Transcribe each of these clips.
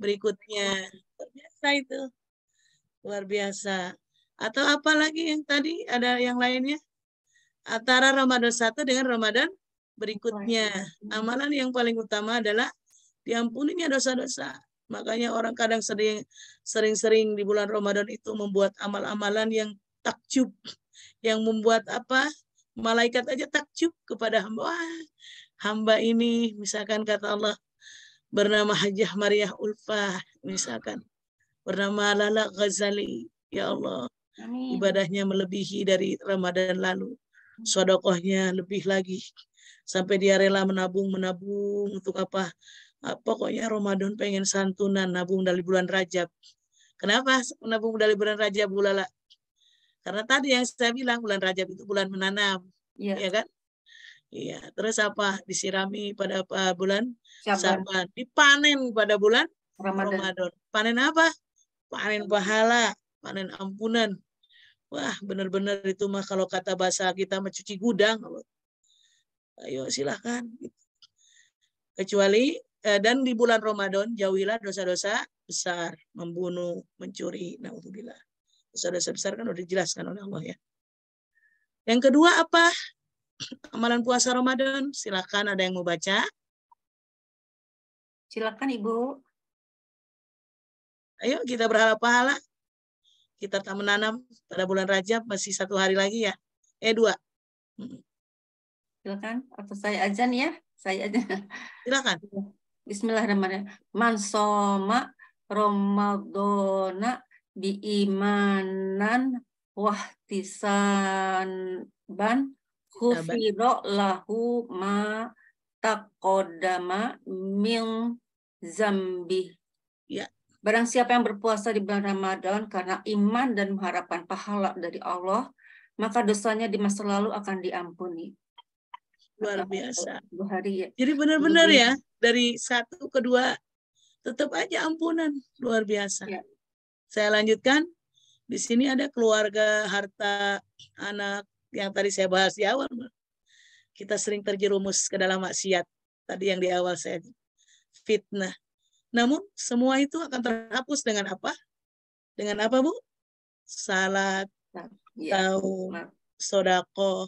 berikutnya. Luar biasa itu. Luar biasa. Atau apa lagi yang tadi? Ada yang lainnya? Antara Ramadan 1 dengan Ramadan berikutnya. Amalan yang paling utama adalah diampuninya dosa-dosa. Makanya orang kadang sering-sering di bulan Ramadan itu membuat amal-amalan yang takjub. Yang membuat apa? Malaikat aja takjub kepada hamba. Wah, hamba ini misalkan kata Allah bernama Hajjah Mariah Ulfah misalkan. Bernama Lala Ghazali. Ya Allah, Amin. ibadahnya melebihi dari Ramadan lalu. Sodokohnya lebih lagi. Sampai dia rela menabung untuk apa? Pokoknya Ramadan pengen santunan, nabung dari bulan Rajab. Kenapa menabung dari bulan Rajab, Bu Lala? Karena tadi yang saya bilang bulan Rajab itu bulan menanam. Ya kan? Iya. Terus apa? Disirami pada bulan Syaban. Dipanen pada bulan Ramadan. Panen apa? Panen pahala, panen ampunan. Wah, benar-benar itu mah kalau kata bahasa kita mencuci gudang. Ayo silahkan. Kecuali dan di bulan Ramadan jauhilah dosa-dosa besar, membunuh, mencuri, naudzubillah. Dosa-dosa besar kan udah dijelaskan oleh Allah ya. Yang kedua apa? Amalan puasa Ramadan. Silahkan ada yang mau baca. Silakan Ibu. Ayo kita berharap pahala. Kita tak menanam pada bulan Rajab masih 1 hari lagi ya. 2. Silakan. Atau saya aja nih ya. Saya aja. Silakan. Bismillahirrahmanirrahim. Man soma Ramadana biimanan wahtisan ban khufiro lahu ma taqaddama min zambi. Ya. Barang siapa yang berpuasa di bulan Ramadan karena iman dan mengharapkan pahala dari Allah, maka dosanya di masa lalu akan diampuni. Luar biasa. 2 hari ya. Jadi benar-benar ya, dari 1 ke 2 tetap aja ampunan. Luar biasa. Ya. Saya lanjutkan. Di sini ada keluarga, harta, anak yang tadi saya bahas di awal. Kita sering terjerumus ke dalam maksiat. Tadi yang di awal saya fitnah. Namun semua itu akan terhapus dengan apa? Dengan apa, Bu? Salat, tahu, sedekah,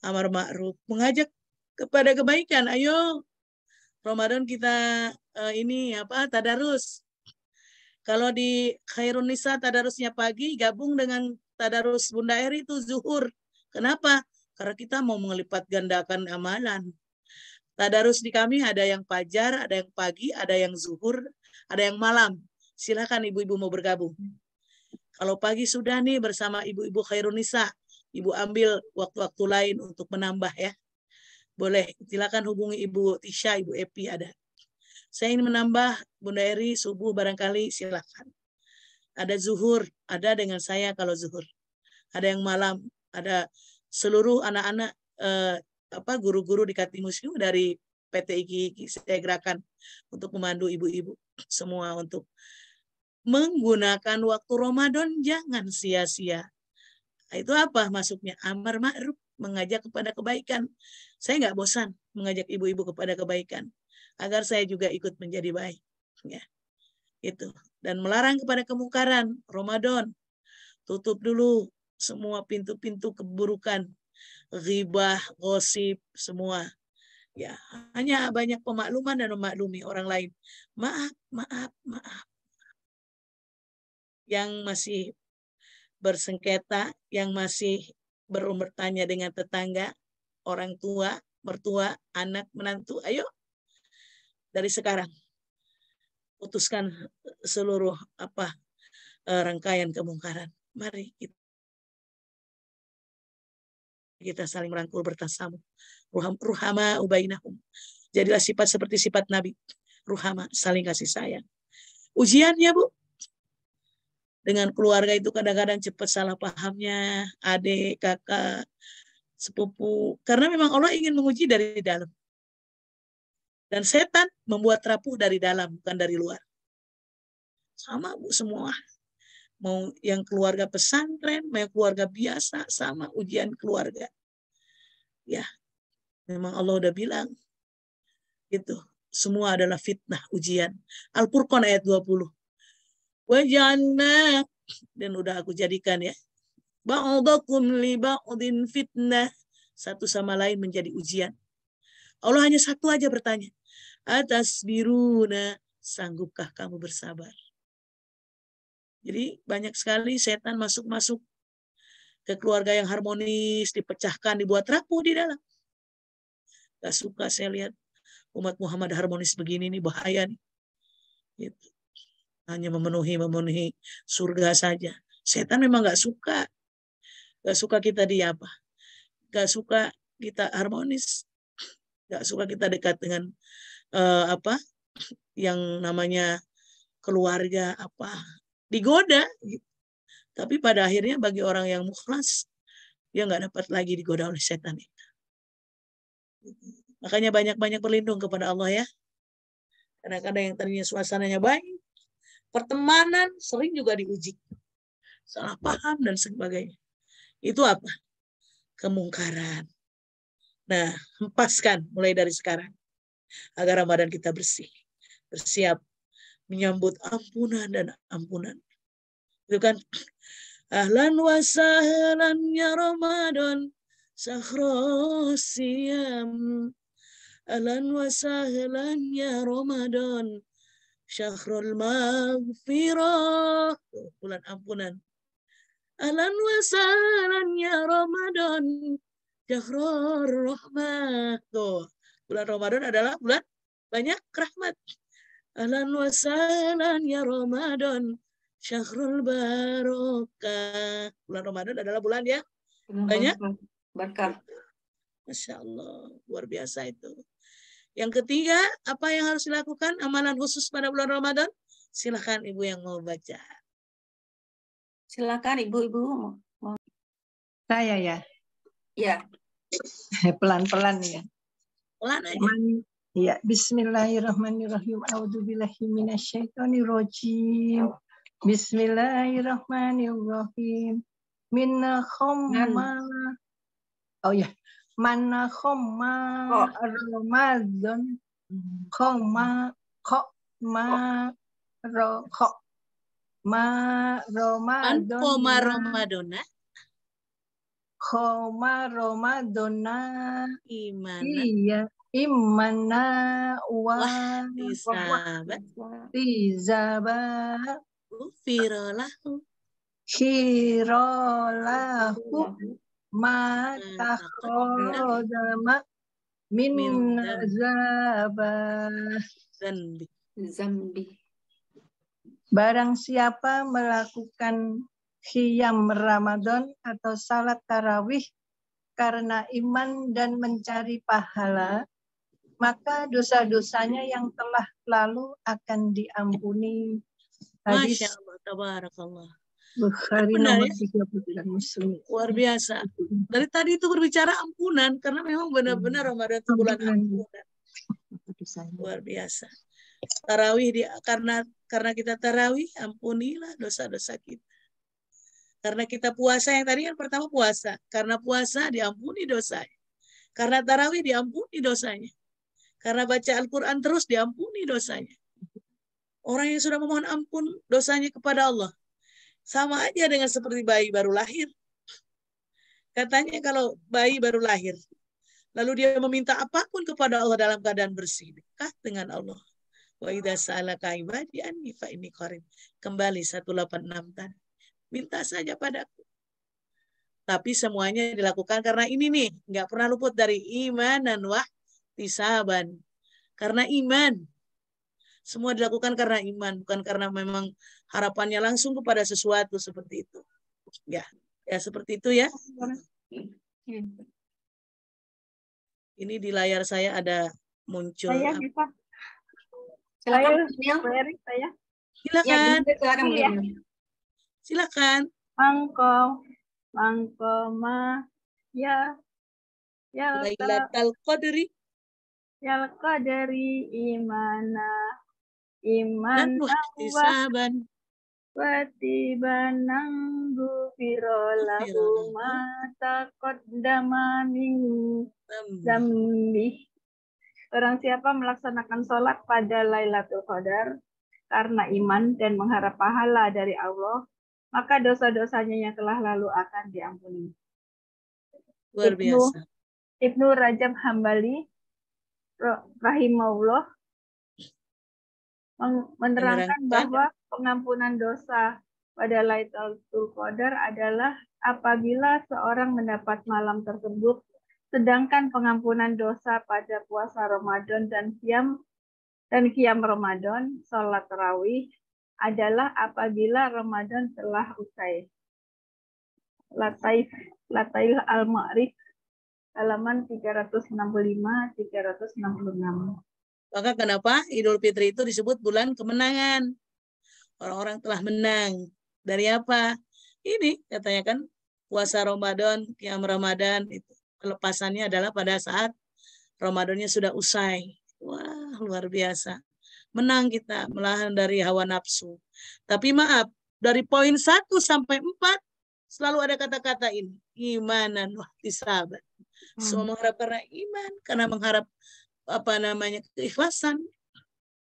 amar ma'ruf, mengajak kepada kebaikan. Ayo, Ramadan kita ini apa? Tadarus. Kalau di Khairun Nisa tadarusnya pagi, gabung dengan tadarus Bunda Eri itu zuhur. Kenapa? Karena kita mau melipat gandakan amalan. Tadarus di kami ada yang fajar, ada yang pagi, ada yang zuhur, ada yang malam. Silakan ibu-ibu mau bergabung. Kalau pagi sudah nih bersama ibu-ibu Khairun Nisa, ibu ambil waktu-waktu lain untuk menambah ya. Boleh, silakan hubungi Ibu Tisha, Ibu Epi ada. Saya ingin menambah Bunda Eri subuh barangkali silakan. Ada zuhur, ada dengan saya kalau zuhur. Ada yang malam, ada seluruh anak-anak guru-guru di Katimusyu dari PT IKI saya gerakan untuk memandu ibu-ibu semua untuk menggunakan waktu Ramadan jangan sia-sia. Itu apa masuknya? Amar ma'ruf, mengajak kepada kebaikan. Saya nggak bosan mengajak ibu-ibu kepada kebaikan agar saya juga ikut menjadi baik. Ya, itu. Dan melarang kepada kemungkaran. Ramadan, tutup dulu semua pintu-pintu keburukan, ghibah, gosip, semua. Ya, hanya banyak pemakluman dan memaklumi orang lain. Maaf, maaf, maaf. Yang masih bersengketa, yang masih bertanya dengan tetangga, orang tua, mertua, anak, menantu, ayo dari sekarang putuskan seluruh rangkaian kemungkaran. Mari kita saling merangkul bertasamuh. Ruhama ubainahum. Jadilah sifat seperti sifat Nabi. Ruhama, saling kasih sayang. Ujiannya, Bu. Dengan keluarga itu kadang-kadang cepat salah pahamnya, adik, kakak, sepupu. Karena memang Allah ingin menguji dari dalam. Dan setan membuat rapuh dari dalam, bukan dari luar. Sama, Bu, semua. Mau yang keluarga pesantren, mau yang keluarga biasa, sama ujian keluarga. Ya, memang Allah udah bilang, gitu. semua adalah fitnah, ujian. Al-Furqan ayat 20. Waj'alna, dan udah aku jadikan ya, ba'dakum li ba'din fitnah, satu sama lain menjadi ujian. Allah hanya satu aja bertanya, atasbiruna, sanggupkah kamu bersabar? Jadi banyak sekali setan masuk-masuk ke keluarga yang harmonis, dipecahkan, dibuat rapuh di dalam. Gak suka saya lihat umat Muhammad harmonis begini, nih bahaya nih. Gitu. Hanya memenuhi surga saja. Setan memang gak suka kita gak suka kita harmonis, gak suka kita dekat dengan yang namanya keluarga digoda. Gitu. Tapi pada akhirnya bagi orang yang mukhlas, dia nggak dapat lagi digoda oleh setan itu. Makanya banyak-banyak berlindung kepada Allah ya. Kadang-kadang yang tadinya suasananya baik, pertemanan sering juga diuji. Salah paham dan sebagainya. Itu apa? Kemungkaran. Nah, hempaskan mulai dari sekarang. Agar Ramadan kita bersih. Bersiap menyambut ampunan dan ampunan. Itu kan, ahlan wa sahlan ya Ramadan, sahrosiyam. Ahlan wa sahlan ya Ramadan, syahrul maghfirah, bulan ampunan. Ahlan wa sahlan ya Ramadan, syahrul rahmah. Tuh, bulan Ramadan adalah bulan banyak rahmat. Ahlan wa sahlan ya Ramadan, syahrul barokah. Bulan Ramadan adalah bulan ya banyak berkah. Masya Allah, luar biasa itu. Yang ketiga, apa yang harus dilakukan? Amalan khusus pada bulan Ramadan? Silakan Ibu yang mau baca. Silakan Ibu-ibu. Saya ya? Ya. Pelan-pelan ya. Pelan aja. Ya, bismillahirrahmanirrahim. A'udzubillahi minasyaitonirrajim. Bismillahirrahmanirrahim. Minna khomma. Oh ya. Mana khomma Ramadan. Khomma Ramadan. Koma Ramadona. Khoma Ramadona. Imana. Iya. Imana wah tizaba firolahu ma takhodama min zambi. Barang siapa melakukan qiyam Ramadan atau salat tarawih karena iman dan mencari pahala, maka dosa-dosanya yang telah lalu akan diampuni. Hadis Masya Allah, tabarakallah. Bukhari nomor 33 Muslim. Luar biasa. Dari tadi itu berbicara ampunan, karena memang benar-benar Ramadan itu bulan ampunan. Luar biasa. Tarawih karena kita tarawih, ampunilah dosa-dosa kita. Karena kita puasa, yang tadi kan pertama puasa. Karena puasa diampuni dosanya. Karena tarawih diampuni dosanya. Karena baca Al-Quran terus diampuni dosanya. Orang yang sudah memohon ampun dosanya kepada Allah, sama aja dengan seperti bayi baru lahir. Katanya kalau bayi baru lahir, lalu dia meminta apapun kepada Allah dalam keadaan bersih, dekat dengan Allah. Wa idza sa'alaka ibadi anni fa inni qarib. Kembali 186 tadi. Minta saja padaku. Tapi semuanya dilakukan karena ini nih, nggak pernah luput dari iman dan wahtisaban. Karena iman. Semua dilakukan karena iman, bukan karena memang harapannya langsung kepada sesuatu seperti itu. Ya seperti itu ya. Ini di layar saya ada muncul. Saya bisa. Silakan. Silakan. Ya, silakan. Mangkoma ya Lailatul Qadri. Ya qadari imana dan wahtisaban watibanan gufirolahu mata qaddama min zambi Barang siapa melaksanakan sholat pada Lailatul Qadar karena iman dan mengharap pahala dari Allah, maka dosa-dosanya yang telah lalu akan diampuni. Luar biasa. Ibnu Rajab Hambali rahimahullah menerangkan bahwa pengampunan dosa pada Lailatul Qadar adalah apabila seorang mendapat malam tersebut, sedangkan pengampunan dosa pada puasa Ramadan dan qiyam Ramadan, sholat tarawih, adalah apabila Ramadan telah usai. Latail Al-Ma'rif, halaman 365-366. Maka kenapa Idul Fitri itu disebut bulan kemenangan? Orang-orang telah menang. Dari apa? Ini katanya kan puasa Ramadan, qiyam Ramadan itu pelepasannya adalah pada saat Ramadannya sudah usai. Wah, luar biasa. Menang kita melawan dari hawa nafsu. Tapi maaf, dari poin 1 sampai 4 selalu ada kata-kata ini. Imanan wahtisaban. Semua mengharap karena iman, karena mengharap keikhlasan,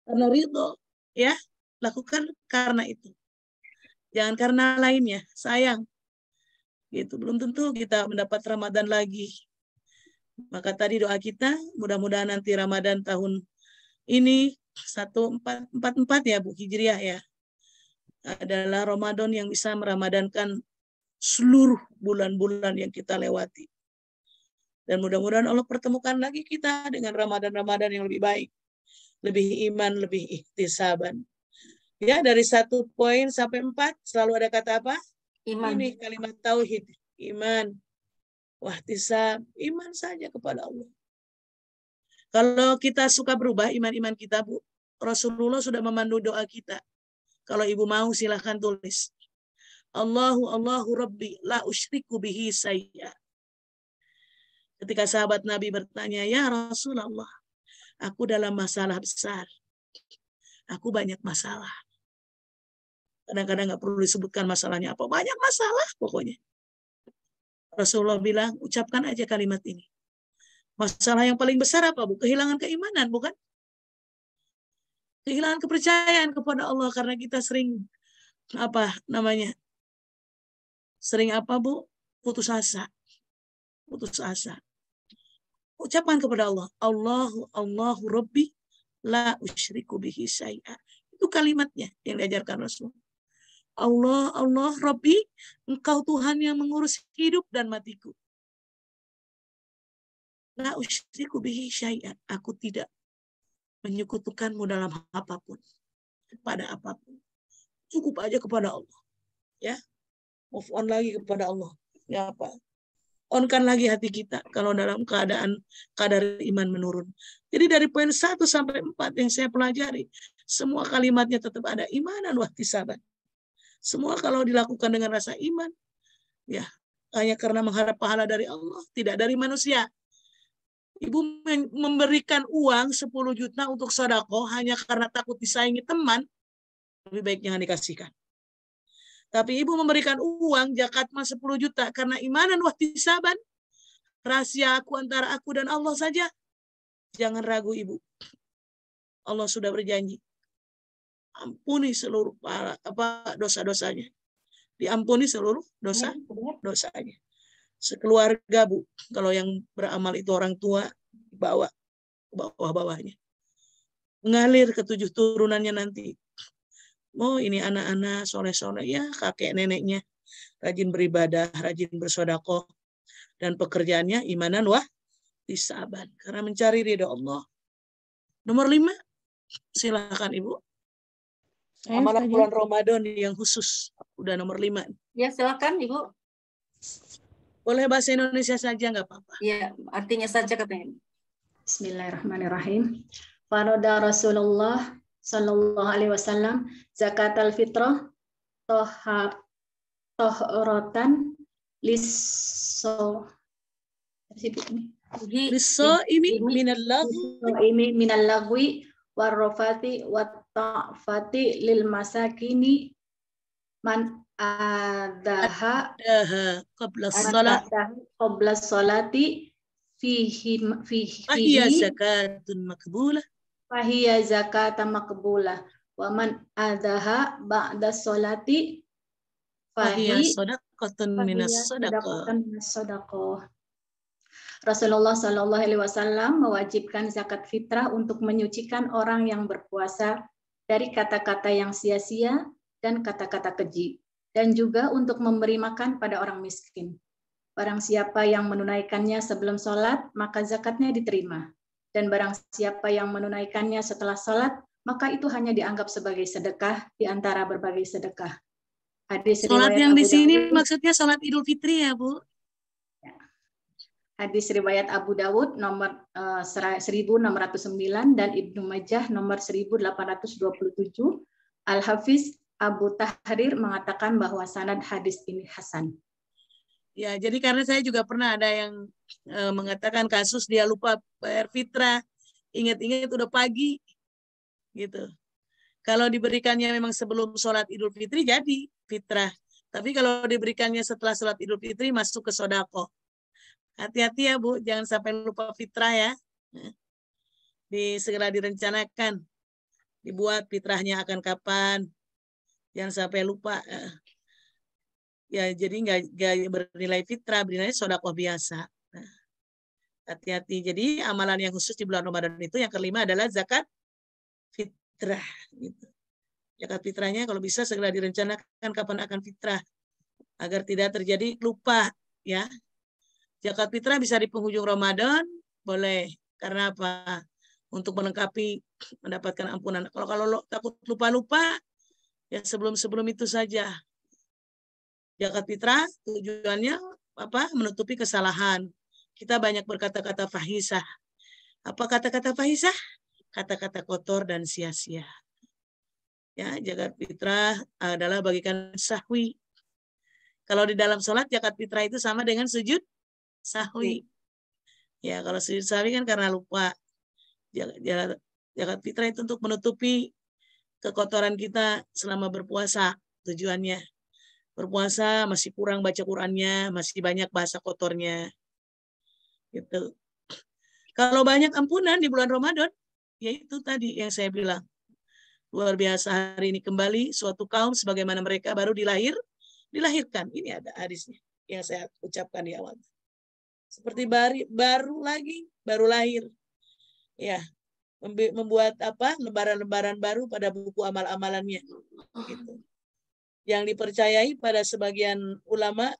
karena ridho, ya, lakukan karena itu. Jangan karena lainnya, sayang. Gitu, belum tentu kita mendapat Ramadan lagi. Maka tadi doa kita, mudah-mudahan nanti Ramadan tahun ini 1444 ya Bu Hijriah ya, adalah Ramadan yang bisa meramadankan seluruh bulan-bulan yang kita lewati. Dan mudah-mudahan Allah pertemukan lagi kita dengan Ramadan-Ramadan yang lebih baik. Lebih iman, lebih ihtisaban. Ya, dari 1 poin sampai 4 selalu ada kata apa? Iman. Ini kalimat tauhid. Iman. Wahtisab. Iman saja kepada Allah. Kalau kita suka berubah iman-iman kita, Bu, Rasulullah sudah memandu doa kita. Kalau Ibu mau silahkan tulis. Allahu Rabbi la usyriku bihi sayya. Ketika sahabat Nabi bertanya, ya Rasulullah, aku dalam masalah besar. Aku banyak masalah. Kadang-kadang nggak perlu disebutkan masalahnya apa. Banyak masalah pokoknya. Rasulullah bilang, ucapkan aja kalimat ini. Masalah yang paling besar apa, Bu? Kehilangan keimanan, bukan? Kehilangan kepercayaan kepada Allah karena kita sering Sering Bu? Putus asa. Putus asa. Ucapkan kepada Allah, Allahu Rabbi la usyriku bihi syai'a. Itu kalimatnya yang diajarkan Rasul. Allah Rabbi, engkau Tuhan yang mengurus hidup dan matiku. La usyriku bihi syai'a. Aku tidak menyekutukanmu dalam apapun. Pada apapun. Cukup aja kepada Allah. Ya. Move on lagi kepada Allah. Ya apa? On-kan lagi hati kita kalau dalam keadaan kadar iman menurun. Jadi dari poin 1 sampai 4 yang saya pelajari, semua kalimatnya tetap ada imanan wahtisaban. Semua kalau dilakukan dengan rasa iman, ya hanya karena mengharap pahala dari Allah, tidak dari manusia. Ibu memberikan uang 10 juta untuk sedekah hanya karena takut disaingi teman, lebih baik jangan dikasihkan. Tapi Ibu memberikan uang zakat 10 juta karena imanan wahtisaban, rahasia aku antara aku dan Allah saja. Jangan ragu Ibu. Allah sudah berjanji. Ampuni seluruh dosa-dosanya. Diampuni seluruh dosanya. Sekeluarga Bu, kalau yang beramal itu orang tua, bawa ke bawah-bawahnya. Mengalir ke 7 turunannya nanti. Oh ini anak-anak soleh-soleh ya, kakek neneknya rajin beribadah, rajin bersedekah, dan pekerjaannya imanan wahtisaban karena mencari ridha Allah. Nomor 5, silakan Ibu. Amalan bulan Ramadan yang khusus udah nomor 5. Ya silakan Ibu. Boleh bahasa Indonesia saja nggak apa-apa. Ya artinya saja katanya. Bismillahirrahmanirrahim. Farada Rasulullah Sallallahu Alaihi Wasallam zakat al-fitrah tohrotan liso ini minal lagwi warrofati watta'fati lil masakini man adaha qabla salati Fahiya zakatun makbulah. Fahiya zakatan makbulah. Wa man adaha ba'da sholati Fahiya sadaqatun minas sadaqah. Rasulullah Shallallahu Alaihi Wasallam mewajibkan zakat fitrah untuk menyucikan orang yang berpuasa dari kata-kata yang sia-sia dan kata-kata keji, dan juga untuk memberi makan pada orang miskin. Barang siapa yang menunaikannya sebelum sholat, maka zakatnya diterima. Dan barang siapa yang menunaikannya setelah sholat, maka itu hanya dianggap sebagai sedekah di antara berbagai sedekah. Hadis Sholat riwayat yang Abu di sini Dawud. maksudnya sholat Idul Fitri ya, Bu? Hadis riwayat Abu Dawud nomor 1609 dan Ibnu Majah nomor 1827. Al-Hafiz Abu Tahrir mengatakan bahwa sanad hadis ini hasan. Ya, jadi karena saya juga pernah ada yang mengatakan kasus dia lupa bayar fitrah, ingat-ingat udah pagi, gitu. Kalau diberikannya memang sebelum sholat Idul Fitri jadi fitrah. Tapi kalau diberikannya setelah sholat Idul Fitri masuk ke sodako. Hati-hati ya Bu, jangan sampai lupa fitrah ya. Segera direncanakan, dibuat fitrahnya akan kapan, jangan sampai lupa. Ya jadi nggak bernilai fitrah, bernilai sodako biasa. Hati-hati. Jadi amalan yang khusus di bulan Ramadan itu yang kelima adalah zakat fitrah. Gitu. Zakat fitrahnya kalau bisa segera direncanakan kapan akan fitrah agar tidak terjadi lupa ya. Zakat fitrah bisa di penghujung Ramadan, boleh. Karena apa? Untuk melengkapi mendapatkan ampunan. Kalau takut lupa-lupa, ya sebelum itu saja. Zakat fitrah tujuannya apa? Menutupi kesalahan. Kita banyak berkata-kata fahisah. Apa kata-kata fahisah? Kata-kata kotor dan sia-sia. Ya, zakat fitrah adalah bagikan sahwi. Kalau di dalam sholat, zakat fitrah itu sama dengan sujud sahwi. Ya, kalau sujud sahwi kan karena lupa. Zakat fitrah itu untuk menutupi kekotoran kita selama berpuasa. Tujuannya. Berpuasa masih kurang baca Qur'annya, masih banyak bahasa kotornya. Gitu. Kalau banyak ampunan di bulan Ramadan, yaitu tadi yang saya bilang. Luar biasa hari ini kembali suatu kaum sebagaimana mereka baru dilahirkan. Ini ada hadisnya yang saya ucapkan di awal. Seperti baru lahir. Ya, membuat apa? Lembaran-lembaran baru pada buku amal-amalannya. Gitu. Yang dipercayai pada sebagian ulama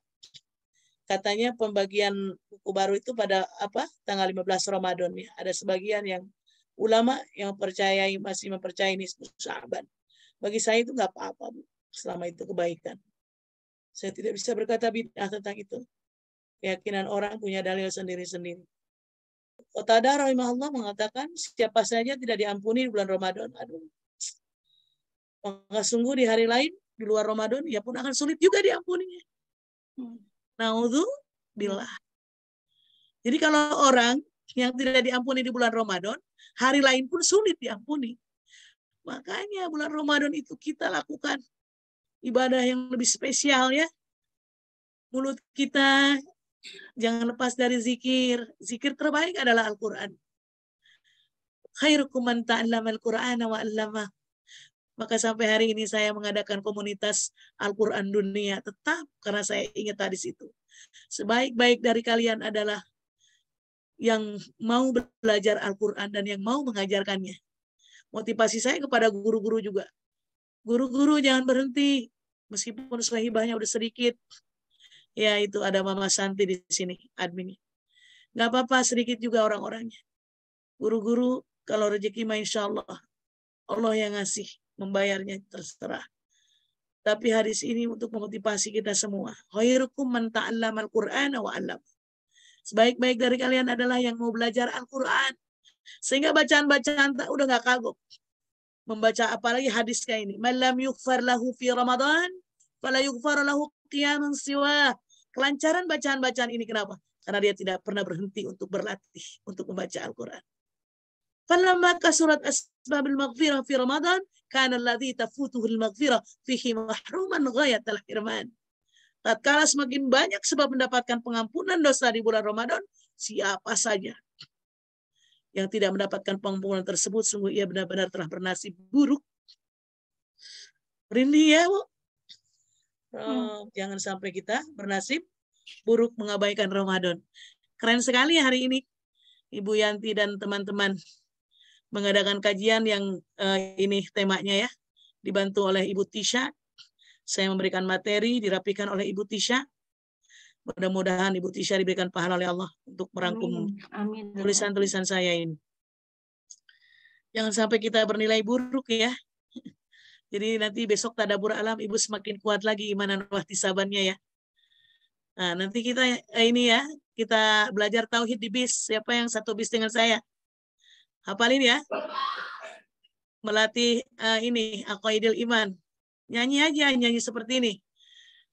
katanya pembagian buku baru itu pada apa? Tanggal 15 Ramadan ya. Ada sebagian yang ulama yang masih mempercayai nisfu Sya'ban. Bagi saya itu nggak apa-apa, Bu. Selama itu kebaikan. Saya tidak bisa berkata bid'ah tentang itu. Keyakinan orang punya dalil sendiri-sendiri. Qatadah rahimahullah mengatakan siapa saja tidak diampuni di bulan Ramadan. Aduh. Maka sungguh di hari lain di luar Ramadan ya pun akan sulit juga diampuninya. Naudzubillah. Jadi kalau orang yang tidak diampuni di bulan Ramadan, hari lain pun sulit diampuni. Makanya bulan Ramadan itu kita lakukan ibadah yang lebih spesial ya. Mulut kita jangan lepas dari zikir. Zikir terbaik adalah Al-Quran. Khairukum man ta'allama al-Qur'ana wa 'allamah. Maka sampai hari ini saya mengadakan komunitas Al-Quran dunia. Tetap karena saya ingat hadis itu. Sebaik-baik dari kalian adalah yang mau belajar Al-Quran dan yang mau mengajarkannya. Motivasi saya kepada guru-guru juga. Guru-guru jangan berhenti. Meskipun sahibahnya udah sedikit. Ya itu ada Mama Santi di sini, adminnya. Gak apa-apa sedikit juga orang-orangnya. Guru-guru kalau rezeki mah insya Allah. Allah yang ngasih. Membayarnya terserah. Tapi hadis ini untuk memotivasi kita semua. Khairukum man ta'allama al-Qur'ana wa 'allam. Sebaik-baik dari kalian adalah yang mau belajar Al-Quran. Sehingga bacaan-bacaan udah gak kagok. Membaca apalagi hadis kayak ini. Man lam yughfar lahu fi Ramadan, fala yughfar lahu qiyaman siwa. Kelancaran bacaan-bacaan ini kenapa? Karena dia tidak pernah berhenti untuk berlatih, untuk membaca Al-Quran. Falamma kasurat asbabil maghfirah fi Ramadan, kana alladhi tafutuhul maghfirah fihi mahruman ghayatal hirman. Tatkala semakin banyak sebab mendapatkan pengampunan dosa di bulan Ramadan, siapa saja yang tidak mendapatkan pengampunan tersebut, sungguh ia benar-benar telah bernasib buruk. Rindi ya, Bu. Jangan sampai kita bernasib buruk mengabaikan Ramadan. Keren sekali hari ini Ibu Yanti dan teman-teman mengadakan kajian yang ini temanya ya, dibantu oleh Ibu Tisha. Saya memberikan materi dirapikan oleh Ibu Tisha. Mudah-mudahan Ibu Tisha diberikan pahala oleh Allah untuk merangkum tulisan-tulisan saya ini. Jangan sampai kita bernilai buruk ya. Jadi nanti besok tadabbur alam Ibu semakin kuat lagi iman dan ihtisabannya ya. Nah, nanti kita ini ya, kita belajar tauhid di bis. Siapa yang satu bis dengan saya? Hafalin ya. Melatih ini aqaidil iman. Nyanyi aja, nyanyi seperti ini.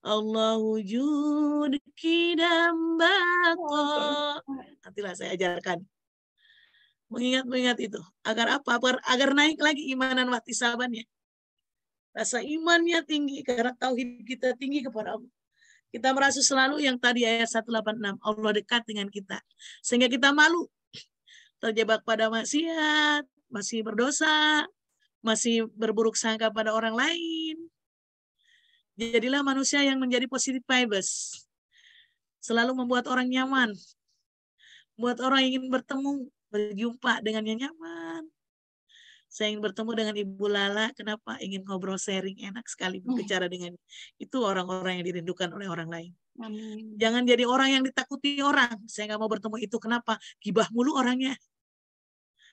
Allah wujud kidam baqa. Nantilah saya ajarkan. Mengingat itu. Agar apa? Agar naik lagi imanan wahtisabannya. Rasa imannya tinggi karena tauhid kita tinggi kepada Allah. Kita merasa selalu yang tadi ayat 186. Allah dekat dengan kita. Sehingga kita malu. Terjebak pada maksiat. Masih berdosa. Masih berburuk sangka pada orang lain. Jadilah manusia yang menjadi positive vibes. Selalu membuat orang nyaman. Membuat orang ingin bertemu, berjumpa dengannya nyaman. Saya ingin bertemu dengan Ibu Lala. Kenapa? Ingin ngobrol sharing. Enak sekali berbicara dengan. Itu orang-orang yang dirindukan oleh orang lain. Amin. Jangan jadi orang yang ditakuti orang. Saya nggak mau bertemu itu. Kenapa? Gibah mulu orangnya.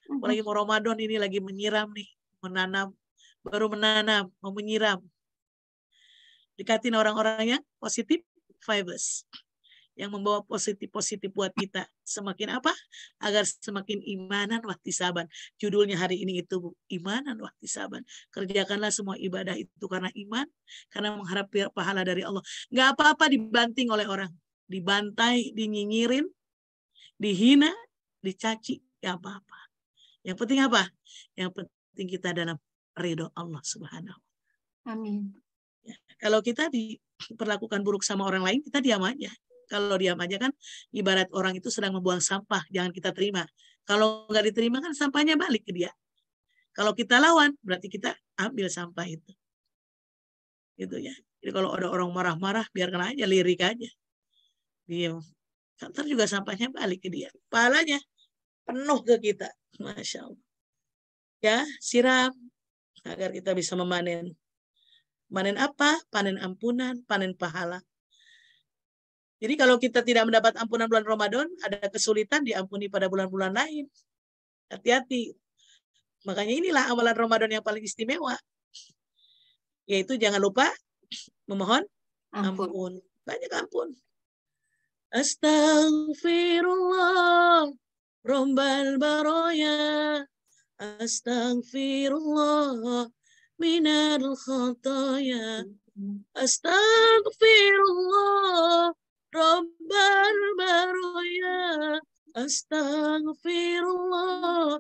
Apalagi mau Ramadan ini lagi menyiram nih. Menanam. Baru menanam. Mau menyiram. Dekatin orang-orang yang positif vibes. Yang membawa positif-positif buat kita. Semakin apa? Agar semakin imanan wahtisaban. Judulnya hari ini itu, Bu. Imanan wahtisaban. Kerjakanlah semua ibadah itu karena iman. Karena mengharap pahala dari Allah. Nggak apa-apa dibanting oleh orang. Dibantai, dinyinyirin, dihina, dicaci. Nggak apa-apa. Yang penting apa? Yang penting kita dalam ridho Allah Subhanahu. Amin. Kalau kita diperlakukan buruk sama orang lain, kita diam aja. Kalau diam aja kan, ibarat orang itu sedang membuang sampah, jangan kita terima. Kalau nggak diterima kan sampahnya balik ke dia. Kalau kita lawan, berarti kita ambil sampah itu. Gitu ya. Jadi kalau ada orang marah-marah, biarkan aja, lirik aja. Diam. Ntar juga sampahnya balik ke dia. Pahalanya penuh ke kita. Masya Allah. Ya, siram agar kita bisa memanen. Panen apa? Panen ampunan, panen pahala. Jadi kalau kita tidak mendapat ampunan bulan Ramadan, ada kesulitan diampuni pada bulan-bulan lain. Hati-hati. Makanya inilah amalan Ramadan yang paling istimewa. Yaitu jangan lupa memohon ampun. Banyak ampun. Astaghfirullah Rabbal baraya. Astaghfirullah minal khataya. Astaghfirullah Rabbal baraya. Astaghfirullah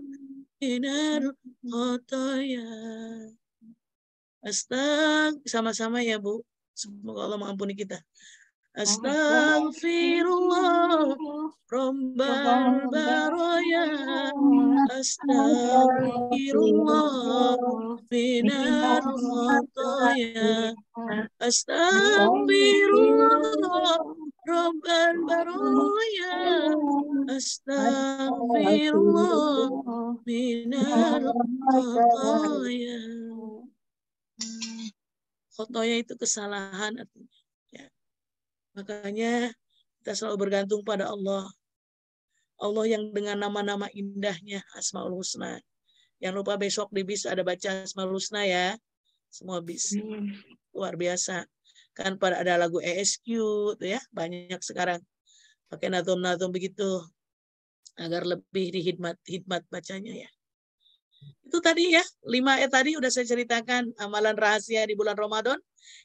minal khataya. Sama-sama ya Bu. Semoga Allah mengampuni kita. Astaghfirullah Rabbal baraya. Astaghfirullah minal khataya. Astaghfirullah Rabbal baraya. Astaghfirullah minal khataya. Khotoya itu kesalahan artinya. Ya. Makanya kita selalu bergantung pada Allah. Allah yang dengan nama-nama indahnya Asmaul Husna. Jangan lupa besok di bis ada baca Asmaul Husna ya. Semua bis. Luar biasa. Kan pada ada lagu ESQ tuh ya. Banyak sekarang. Pakai natum-natum begitu. Agar lebih dihikmat bacanya ya. Itu tadi ya, 5 ayat tadi udah saya ceritakan amalan rahasia di bulan Ramadan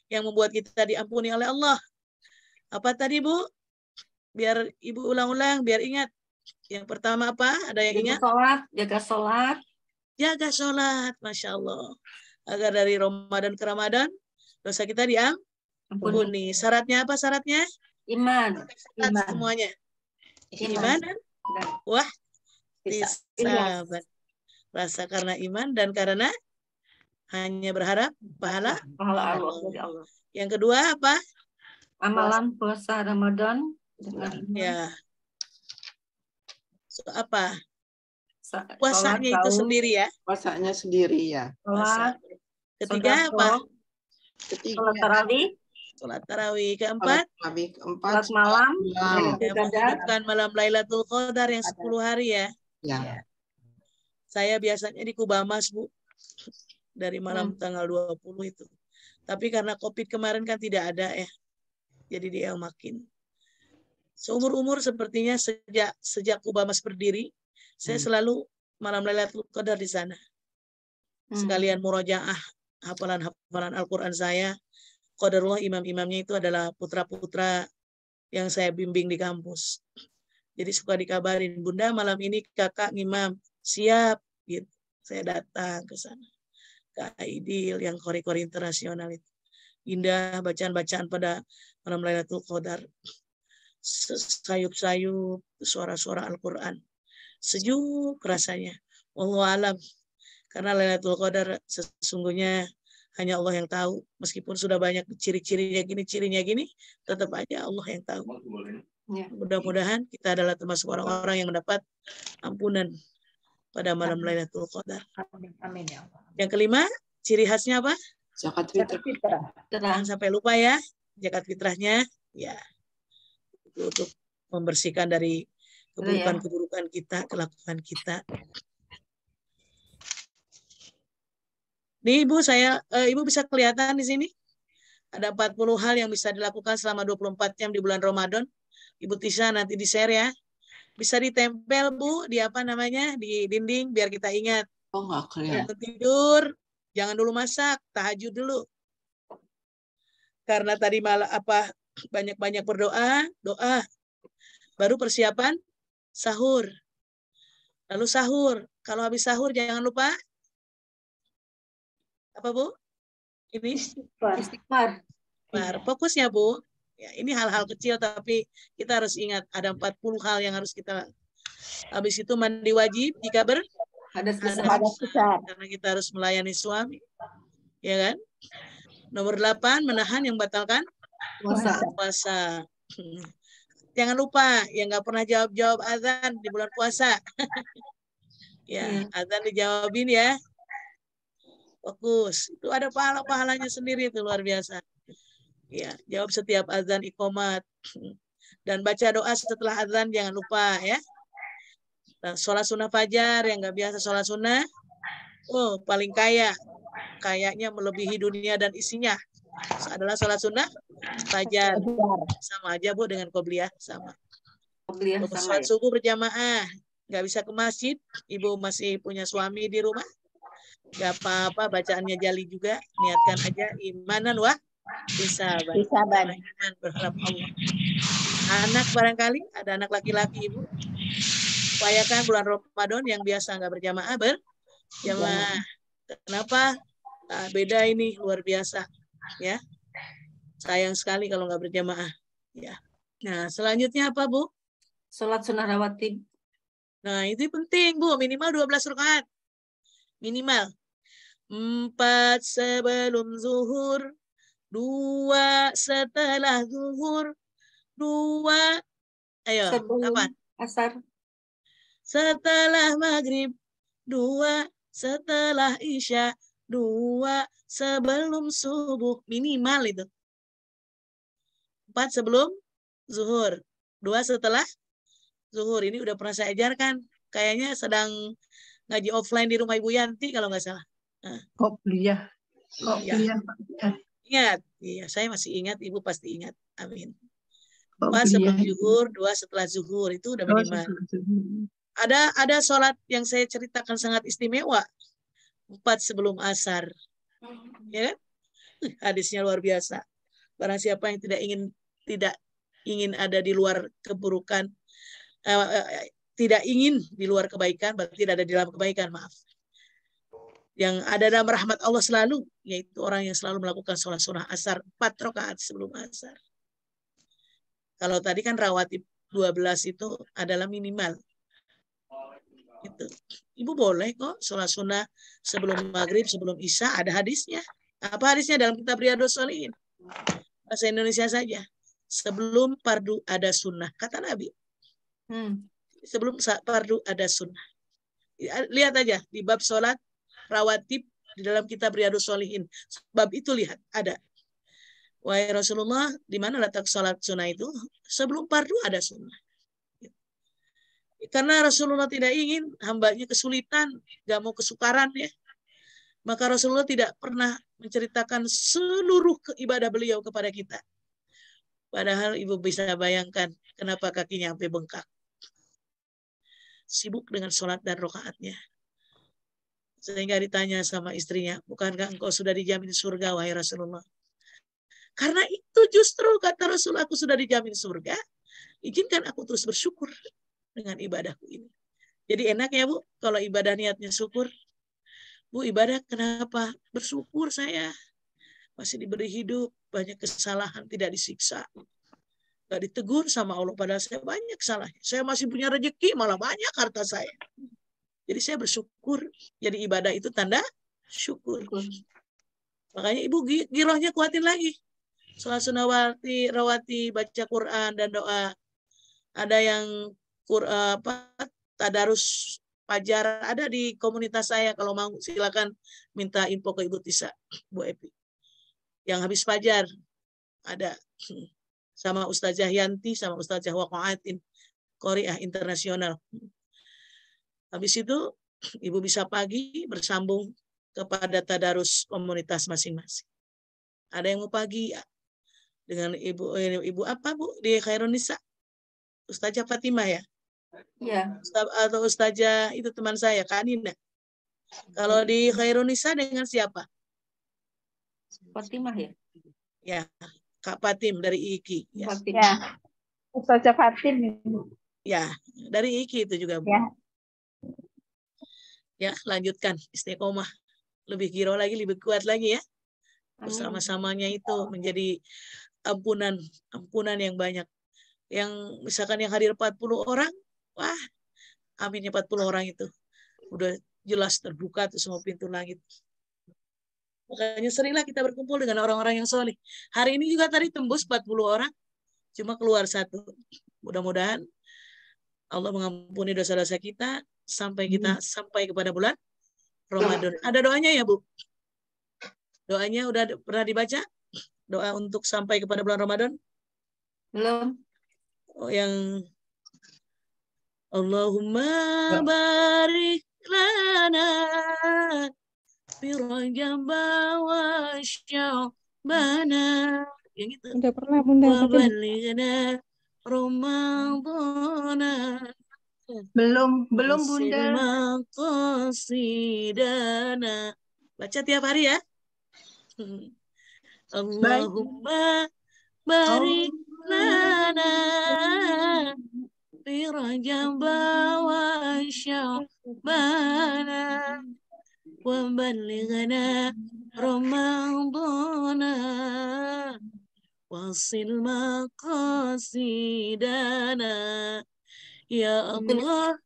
yang membuat kita diampuni oleh Allah. Apa tadi Bu? Biar Ibu ulang-ulang, biar ingat. Yang pertama apa? Ada yang ingat? Jaga sholat. Jaga sholat, Masya Allah. Agar dari Ramadan ke Ramadan, dosa kita diampuni. Syaratnya apa syaratnya? Iman. Semuanya. Iman dan wah Ihlas. ihtisaban. Rasa karena iman dan karena hanya berharap pahala Pahala Allah Allah. dari Allah. Yang kedua apa? Amalan puasa Ramadan dengan iman. Ya. So, apa? Sholat, Puasanya itu saum, sendiri ya. Puasanya sendiri ya. sholat, Ketiga apa? Ketiga, sholat tarawih, Sholat tarawih. Keempat, sholat malam, ya, menghidupkan malam Lailatul Qadar yang 10 hari ya. Ya. Saya biasanya di Kubamas, Bu. Dari malam tanggal 20 itu. Tapi karena COVID kemarin kan tidak ada ya. Jadi dia makin. Seumur-umur sepertinya sejak Kubamas berdiri, saya selalu malam Lailatul Qadar di sana. Sekalian murojaah, hafalan Al-Quran saya. Qadarullah imam-imamnya itu adalah putra-putra yang saya bimbing di kampus. Jadi suka dikabarin, Bunda malam ini kakak ngimam, siap. Gitu. Saya datang ke sana. Kak Aidil yang kori-kori internasional itu. Indah bacaan-bacaan pada malam Lailatul Qadar. Sayup-sayup suara-suara Al-Quran. Sejuk rasanya. Wallahu alam. Karena Lailatul Qadar sesungguhnya hanya Allah yang tahu. Meskipun sudah banyak ciri-cirinya gini, tetap aja Allah yang tahu. Ya. Mudah-mudahan kita adalah termasuk orang-orang yang mendapat ampunan pada malam Lailatul Qadar. Amin ya Allah. Yang kelima, ciri khasnya apa? Zakat Zakat fitrah. fitrah. Jangan sampai lupa ya, zakat fitrahnya ya itu untuk membersihkan dari keburukan-keburukan kita, kelakuan kita. Nih Ibu, Ibu bisa kelihatan di sini. Ada 40 hal yang bisa dilakukan selama 24 jam di bulan Ramadan. Ibu Tisha nanti di-share ya. Bisa ditempel Bu di di dinding biar kita ingat. Oh, nggak kelihatan. Sebelum tidur, jangan dulu masak, tahajud dulu. Karena tadi malah banyak-banyak berdoa, doa. Baru persiapan sahur. Lalu sahur. Kalau habis sahur jangan lupa apa Bu? Ini Istighfar. fokusnya Bu. Ya, ini hal-hal kecil tapi kita harus ingat ada 40 hal yang harus kita. Habis itu mandi wajib jika Hadas besar. besar. Karena kita harus melayani suami. Ya kan? Nomor 8 menahan yang batalkan puasa. Jangan lupa yang nggak pernah jawab azan di bulan puasa. Ya, azan dijawabin ya. Fokus. Itu ada pahalanya sendiri itu luar biasa. Ya, jawab setiap azan iqomat. Dan baca doa setelah azan jangan lupa ya. Nah, sholat sunnah fajar yang nggak biasa sholat sunnah. Oh, paling kaya. Kayaknya melebihi dunia dan isinya. Adalah sholat sunnah fajar. Sama aja Bu dengan qobliyah sama. Sholat subuh berjamaah. Nggak bisa ke masjid. Ibu masih punya suami di rumah. Gak apa-apa, bacaannya jali juga. Niatkan aja imanan bisa iman berharap Allah. Anak barangkali ada anak laki-laki Ibu. Upayakan bulan Ramadan yang biasa nggak berjamaah berjamaah. Kenapa? Nah, beda ini luar biasa ya. Sayang sekali kalau nggak berjamaah ya. Nah selanjutnya apa Bu? Sholat sunnah rawatib. Nah itu penting Bu, minimal 12 rakaat. Minimal 4 sebelum zuhur, 2 setelah zuhur, 2 kapan? Asar. Setelah maghrib, 2 setelah isya, 2 sebelum subuh. Minimal itu. 4 sebelum zuhur, 2 setelah zuhur. Ini udah pernah saya ajarkan. Kayaknya sedang ngaji offline di rumah Ibu Yanti kalau nggak salah. Qobliyah. Ingat, iya saya masih ingat, Ibu pasti ingat. Amin. 4 sebelum zuhur, 2 setelah zuhur itu udah minimal. Ada sholat yang saya ceritakan sangat istimewa. 4 sebelum asar. Ya kan? Hadisnya luar biasa. Barang siapa yang tidak ingin ada di luar keburukan, tidak ingin di luar kebaikan, berarti tidak ada di dalam kebaikan, maaf. Yang ada dalam rahmat Allah selalu, yaitu orang yang selalu melakukan sholat sunnah asar 4 rakaat sebelum asar. Kalau tadi kan rawatib 12 itu adalah minimal. Gitu. Ibu boleh kok sholat sunnah sebelum maghrib, sebelum isya, ada hadisnya. Apa hadisnya dalam kitab Riyadhus Shalihin? Bahasa Indonesia saja. Sebelum fardu ada sunnah, kata Nabi. Sebelum fardu ada sunnah. Lihat aja di bab sholat rawatib di dalam kitab Riyadhus Shalihin. Bab itu lihat, ada. Wahai Rasulullah, di mana letak sholat sunnah itu? Sebelum fardu ada sunnah. Karena Rasulullah tidak ingin hambanya kesulitan, gak mau kesukaran ya. Maka Rasulullah tidak pernah menceritakan seluruh ibadah beliau kepada kita. Padahal ibu bisa bayangkan kenapa kakinya sampai bengkak. Sibuk dengan sholat dan rokaatnya. Sehingga ditanya sama istrinya, bukankah engkau sudah dijamin surga, wahai Rasulullah? Karena itu justru kata Rasul, aku sudah dijamin surga, izinkan aku terus bersyukur dengan ibadahku ini. Jadi enak ya Bu, kalau ibadah niatnya syukur. Bu, ibadah kenapa? Bersyukur saya. Masih diberi hidup, banyak kesalahan, tidak disiksa. Gak ditegur sama Allah, padahal saya banyak salahnya. Saya masih punya rezeki, malah banyak harta saya. Jadi saya bersyukur. Jadi ibadah itu tanda syukur. Makanya Ibu girohnya kuatin lagi. Sholat sunnah rawati, baca Quran dan doa. Ada yang tadarus fajar ada di komunitas saya. Kalau mau silakan minta info ke Ibu Tisa, Bu Epi. Yang habis fajar ada sama Ustazah Yanti sama Ustazah Waqa'atin Qori'ah Internasional. Habis itu Ibu bisa pagi bersambung kepada tadarus komunitas masing-masing. Ada yang mau pagi dengan Ibu apa Bu di Khairun Nisa? Ustazah Fatimah ya? Ya. Atau Ustazah itu teman saya, Kak Nina. Kalau di Khairun Nisa dengan siapa? Fatimah ya? Ya, Kak Fatim dari IKI. Ya. Ya, Ustazah Fatim. Ya, dari IKI itu juga Bu. Ya. Ya, lanjutkan istiqomah. Lebih giro lagi, lebih kuat lagi ya. Bersama-samanya itu menjadi ampunan yang banyak. Yang misalkan yang hadir 40 orang, wah, aminnya 40 orang itu. Udah jelas terbuka tuh semua pintu langit. Makanya seringlah kita berkumpul dengan orang-orang yang soleh. Hari ini juga tadi tembus 40 orang, cuma keluar 1. Mudah-mudahan Allah mengampuni dosa-dosa kita sampai kita sampai kepada bulan Ramadan. Ada doanya ya Bu? Doanya udah pernah dibaca? Doa untuk sampai kepada bulan Ramadan? Belum. Oh, yang Allahumma barik lana fi Rajab wa Sya'bana. Yang itu. Udah pernah Bunda. Wa balighna Ramadana. Belum Bunda. Maqasidana. Baca tiap hari ya. Allahumma barik lana fi Rajab wa Sya'bana wa balighna Ramadana wasil maqasidana. Ya Allah,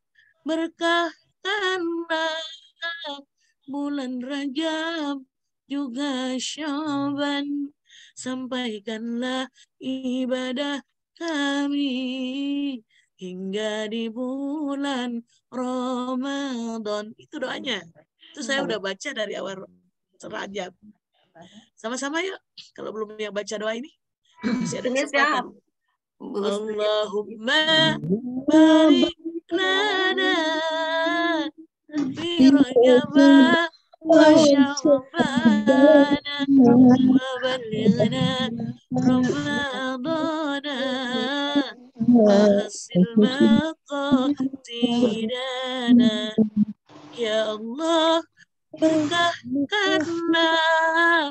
berkahkanlah bulan Rajab juga Sya'ban, sampaikanlah ibadah kami hingga di bulan Ramadan. Itu doanya. Itu saya udah baca dari awal Rajab. Sama-sama yuk. Kalau belum yang baca doa ini, masih ada kesempatan. Allahumma barik lana fi Rajab wa Sya'bana wa balighna Ramadana hasil maqasidana. Ya Allah, berkahkanlah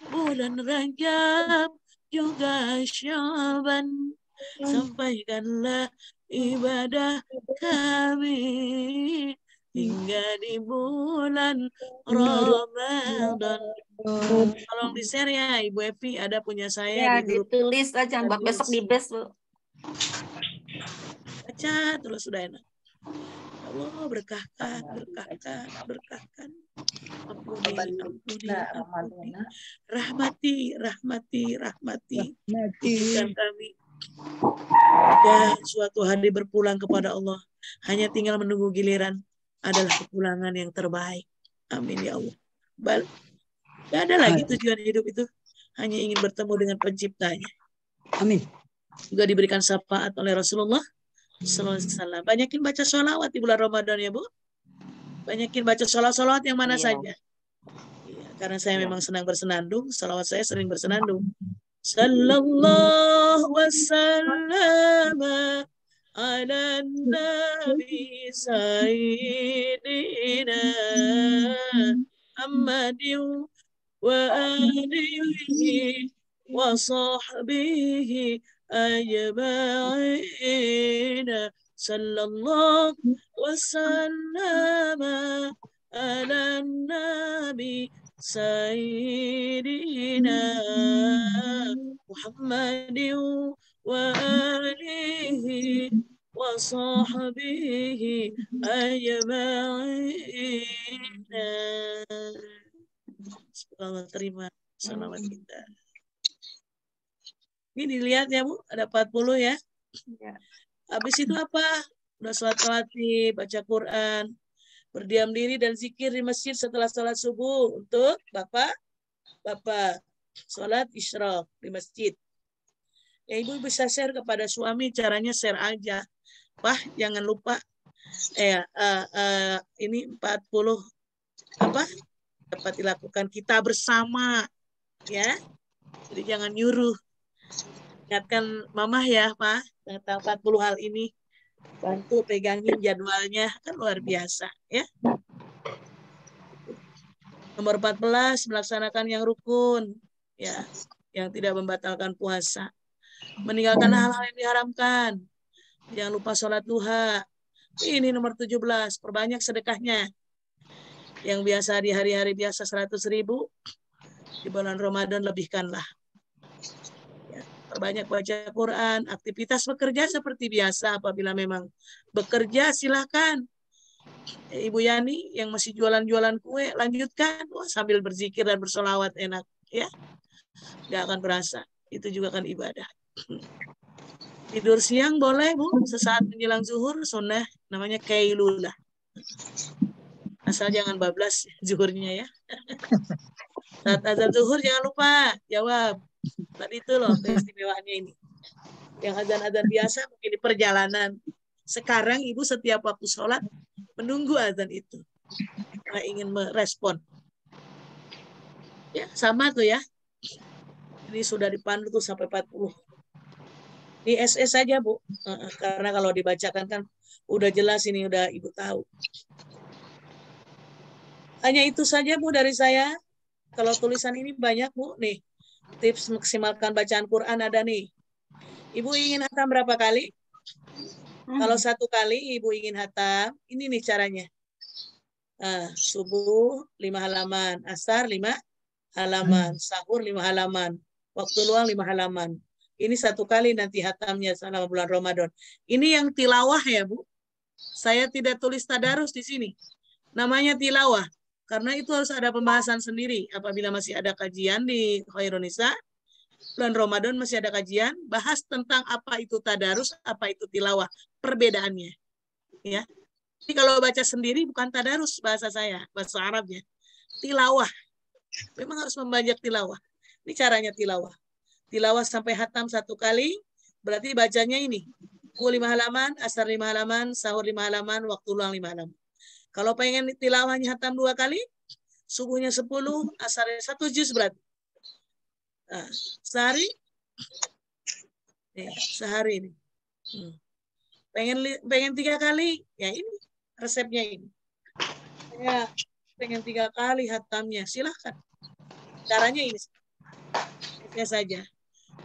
bulan Rajab juga Sya'ban, sampaikanlah ibadah kami hingga di bulan Ramadan. Tolong di-share ya Ibu Evi, ada punya saya Ya, di grup. ditulis aja, buat besok di base, Bu. baca terus sudah enak. Ya Allah, berkahkan, berkahkan, berkahkan. Ampuni, ampuni, ampuni. Rahmati, rahmati, rahmati. Izinkan kami ya suatu hari berpulang kepada Allah. Hanya tinggal menunggu giliran adalah kepulangan yang terbaik. Amin ya Allah. Gak ada lagi tujuan hidup itu. Hanya ingin bertemu dengan penciptanya. Amin. Juga diberikan syafaat oleh Rasulullah SAW. Banyakin baca sholawat di bulan Ramadan ya Bu. Banyakin baca sholawat yang mana saja. Ya, karena saya memang senang bersenandung. Sholawat saya sering bersenandung. Sallallahu wasallam ala nabi sayyidina Muhammadin wa alihi wa sahbihi ajma'in. Sallallahu wasallam ala nabi sayyidina Muhammadin wa alihi wa sahbihi ajma'in. Semoga terima salawat kita. Ini dilihat ya Bu, ada 40 ya. Habis itu apa? Udah sholat rawatib, baca Quran, berdiam diri dan zikir di masjid setelah sholat subuh untuk Bapak sholat isyraq di masjid. Ya Ibu bisa share kepada suami, caranya share aja. Wah, jangan lupa ini 40 apa? Dapat dilakukan kita bersama ya. Jadi jangan nyuruh. Ingatkan Mama ya, Pak, tentang 40 hal ini. Bantu pegangin jadwalnya, kan luar biasa ya. Nomor 14, melaksanakan yang rukun ya, yang tidak membatalkan puasa. Meninggalkan hal-hal yang diharamkan. Jangan lupa sholat duha. Ini nomor 17, perbanyak sedekahnya. Yang biasa di hari-hari biasa 100.000, di bulan Ramadan lebihkanlah. Ya, perbanyak baca Quran, aktivitas bekerja seperti biasa. Apabila memang bekerja silahkan. Ibu Yani yang masih jualan-jualan kue, lanjutkan. Wah, sambil berzikir dan bersolawat enak. Ya, nggak akan berasa. Itu juga kan ibadah. Tidur siang boleh Bu, sesaat menjelang zuhur, sunnah, namanya kailulah. Asal jangan bablas zuhurnya ya. Saat azan zuhur jangan lupa jawab. Tadi itu loh keistimewaannya ini. Yang azan-azan biasa mungkin di perjalanan. Sekarang Ibu setiap waktu sholat menunggu azan itu. Karena ingin merespon. Ya, sama tuh ya. Ini sudah dipandu tuh sampai 40. Di SS saja Bu. Karena kalau dibacakan kan udah jelas ini, udah Ibu tahu. Hanya itu saja Bu dari saya. Kalau tulisan ini banyak Bu. Nih, tips maksimalkan bacaan Quran ada nih. Ibu ingin hatam berapa kali? Kalau 1 kali Ibu ingin hatam, ini nih caranya. Subuh 5 halaman, asar 5 halaman, sahur 5 halaman, waktu luang 5 halaman. Ini 1 kali nanti hatamnya selama bulan Ramadan. Ini yang tilawah ya Bu. Saya tidak tulis tadarus di sini. Namanya tilawah. Karena itu harus ada pembahasan sendiri. Apabila masih ada kajian di Khairun Nisa, bulan Ramadan masih ada kajian, bahas tentang apa itu tadarus, apa itu tilawah. Perbedaannya. Ya. Jadi kalau baca sendiri bukan tadarus bahasa saya, bahasa Arabnya. Tilawah. Memang harus membaca tilawah. Ini caranya tilawah. Tilawah sampai hatam 1 kali, berarti bacanya ini. 5 halaman, asar 5 halaman, sahur 5 halaman, waktu luang 5 halaman. Kalau pengen tilawahnya hatam 2 kali, subuhnya 10, asarnya 1 juz berarti. Sehari, sehari ini. Pengen 3 kali, ya ini resepnya ini. Saya pengen 3 kali hatamnya, silahkan. Caranya ini saja.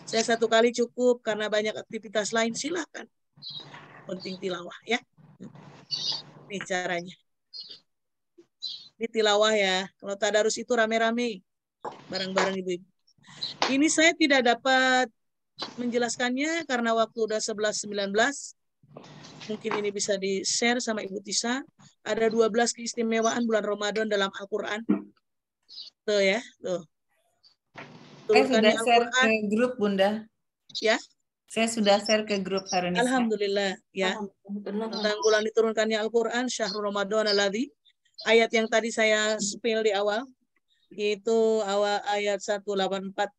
Saya 1 kali cukup karena banyak aktivitas lain, silahkan. Penting tilawah ya. Ini caranya. Ini tilawah ya. Kalau tadarus itu rame-rame, bareng-bareng ibu-ibu. Ini saya tidak dapat menjelaskannya karena waktu udah 11.19. Mungkin ini bisa di-share sama Ibu Tisa. Ada 12 keistimewaan bulan Ramadan dalam Al-Quran. Tuh ya, tuh. Saya sudah Turunkannya share ke Al-Quran. grup, Bunda. Ya, Saya sudah share ke grup Harunisa. alhamdulillah ya. Benar. Tentang bulan diturunkannya Al-Quran, Syahrul Ramadan alladzi. Ayat yang tadi saya spill di awal, itu awal ayat 184,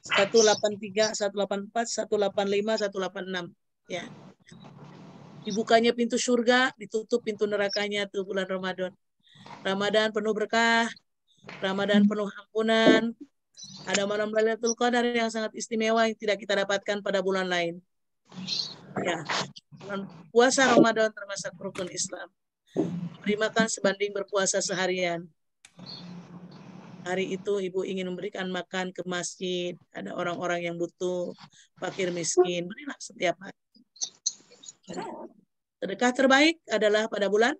183, 184, 185, 186. Ya. Dibukanya pintu surga, ditutup pintu nerakanya tuh bulan Ramadan. Ramadan penuh berkah, Ramadan penuh ampunan. Ada malam Lailatul Qadar yang sangat istimewa yang tidak kita dapatkan pada bulan lain. Ya. Puasa Ramadan termasuk rukun Islam. Memberi makan sebanding berpuasa seharian. Hari itu ibu ingin memberikan makan ke masjid. Ada orang-orang yang butuh, fakir miskin. Berilah setiap hari. Sedekah terbaik adalah pada bulan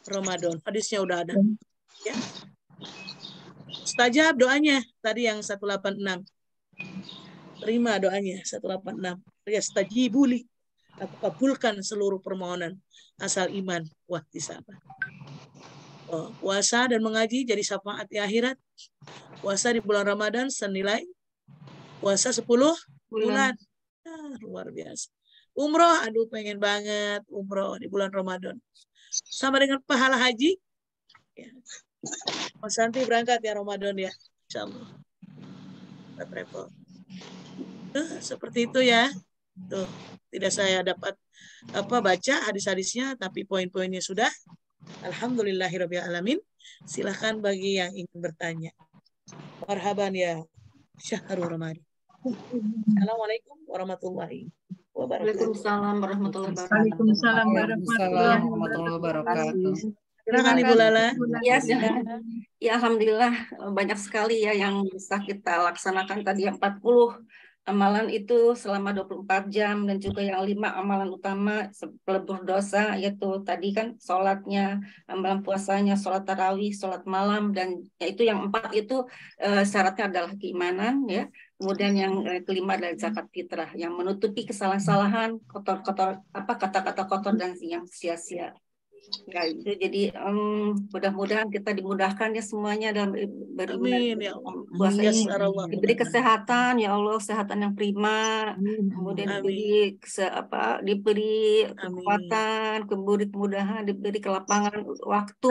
Ramadan. Hadisnya udah ada. Ya. Mustajab doanya tadi yang 186. Terima doanya 186. Yastajibuli. Aku kabulkan seluruh permohonan asal iman wahtisabah. Puasa dan mengaji jadi syafaat di akhirat. Puasa di bulan Ramadan senilai puasa 10 bulan. Luar biasa. Umroh, aduh pengen banget umroh di bulan Ramadan. Sama dengan pahala haji. Ya. Mas Santi berangkat ya Ramadan ya. Insyaallah. Kita travel. Seperti itu ya. Tuh, tidak saya dapat baca hadis-hadisnya, tapi poin-poinnya sudah. Alhamdulillahirabbil alamin. Silahkan bagi yang ingin bertanya. Marhaban ya Syahrul Ramadan. Assalamualaikum warahmatullahi wabarakatuh. Waalaikumsalam warahmatullahi wabarakatuh. Waalaikumsalam warahmatullahi wabarakatuh. Silakan Ibu Lala. Ya, alhamdulillah banyak sekali ya yang bisa kita laksanakan tadi 40 amalan itu selama 24 jam dan juga yang 5 amalan utama pelebur dosa, yaitu tadi kan sholatnya, amalan puasanya, sholat tarawih, sholat malam, dan yaitu yang 4 itu syaratnya adalah keimanan ya. Kemudian yang kelima adalah zakat fitrah yang menutupi kesalahan-kesalahan, kata-kata kotor dan yang sia-sia. Ya, itu jadi mudah-mudahan kita dimudahkan ya semuanya dalam beribadah. Amin ya Allah. Diberi kesehatan ya Allah, kesehatan yang prima. Kemudian diberi kekuatan, diberi kemudahan, diberi kelapangan waktu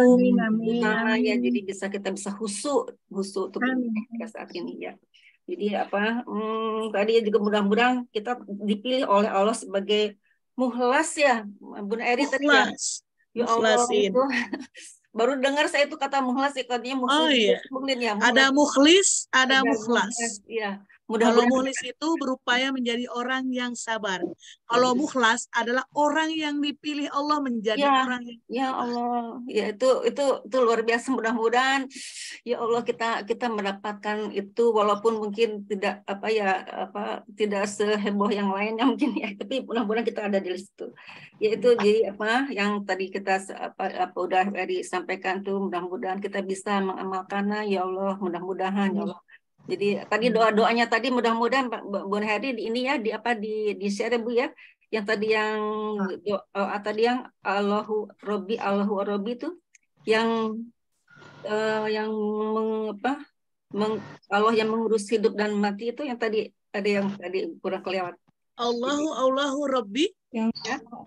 usaha ya, jadi kita bisa khusyuk untuk saat ini ya. Jadi tadi juga mudah-mudahan kita dipilih oleh Allah sebagai mukhlas ya, Bun Eri tadi ya. Ya Allah, itu baru dengar saya itu kata mukhlas, katanya mukhlas. Oh iya. Ya, ada mukhlis, ada mukhlas. Iya. Kalau mukhlis itu berupaya menjadi orang yang sabar. Kalau mukhlas adalah orang yang dipilih Allah menjadi orang yang ya Allah. Ya itu luar biasa. Mudah-mudahan ya Allah kita mendapatkan itu, walaupun mungkin tidak tidak seheboh yang lainnya mungkin ya, tapi mudah-mudahan kita ada di situ. Yaitu jadi yang tadi kita udah disampaikan tuh, mudah-mudahan kita bisa mengamalkannya ya Allah, mudah-mudahan ya Allah. Jadi tadi doa-doanya tadi mudah-mudahan Bun Heri ini ya di share Bu ya. Yang tadi yang Allahu Robbi itu yang Allah yang mengurus hidup dan mati itu, yang tadi ada yang tadi kurang kelewat. Allahu Robbi yang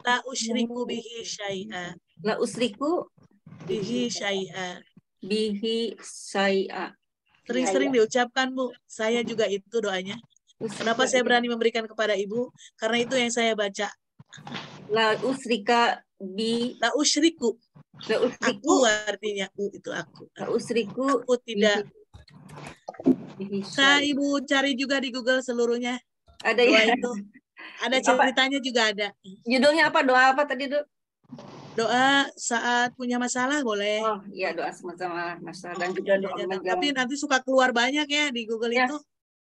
la usyriku bihi syai'a. La usyriku bihi syai'a. Bihi syai'a. Sering-sering diucapkan Bu. Saya juga itu doanya. Kenapa saya berani memberikan kepada Ibu? Karena itu yang saya baca. La usrika bi. La usyriku. La usriku. Aku artinya itu aku. La usriku. Aku tidak. Saya Ibu cari juga di Google seluruhnya. Ada doa ya. Itu. Ada ceritanya juga ada. Judulnya apa? Doa apa tadi, Du? Doa saat punya masalah boleh. Oh iya, doa sama masalah dan juga doa. Tapi nanti suka keluar banyak ya di Google itu.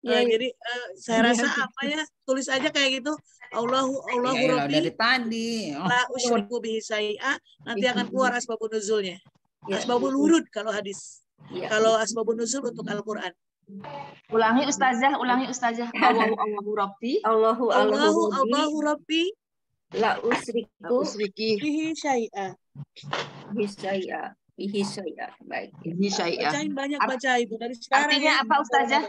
Jadi saya rasa tulis aja kayak gitu. Allahu Robbi. Dari tadi. La usyriku bihi syai'a, nanti akan keluar asbabun nuzulnya. Asbabul wurud kalau hadis. Kalau asbabun nuzul untuk Al-Qur'an. Ulangi Ustazah. Allahu Robbi. Allahu Robbi. La usriku Usriki. bihi syai'a. bihi syai'a. Baik. Bihi syai'ah. Bacain banyak baca Ibu dari sekarang Artinya ya. apa Ustazah?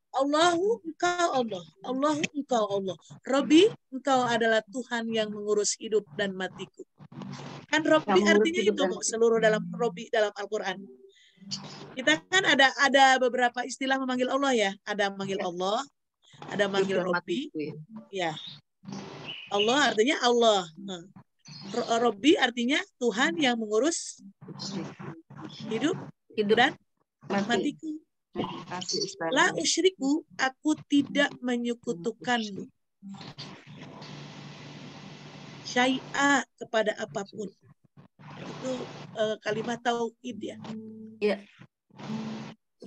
Allahu engkau Allah. Allahu engkau Allah. Robbi engkau adalah Tuhan yang mengurus hidup dan matiku. Kan Robbi Yang mengurus artinya hidup itu dan Bu, matiku. seluruh dalam Robbi dalam Al-Quran. Kita kan ada beberapa istilah memanggil Allah ya. Ada manggil Allah, ada manggil Robbi. Ya. Allah artinya Allah. Robbi artinya Tuhan yang mengurus hidup dan matiku. La usyriku, aku tidak menyekutukanmu. Syai'a, kepada apapun. Itu kalimat tauhid ya. Ya.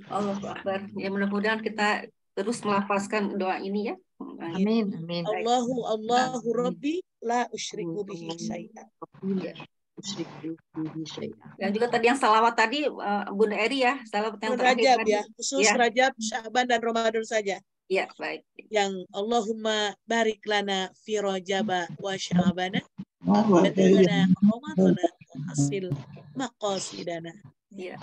Allahu Akbar. Ya, mudah-mudahan kita terus melafazkan doa ini ya. Amin, amin. Allahu Rabbi la usyriku bihi syai'a. Dan juga tadi yang salawat tadi Bunda Eri ya, salawat yang terakhir Rajab tadi. ya, khusus Rajab, Sya'ban dan Ramadan saja. Ya, baik. Yang Allahumma barik lana fi Rajaba wa Sya'bana wa baligna Ramadana hasil maqasidana. Iya.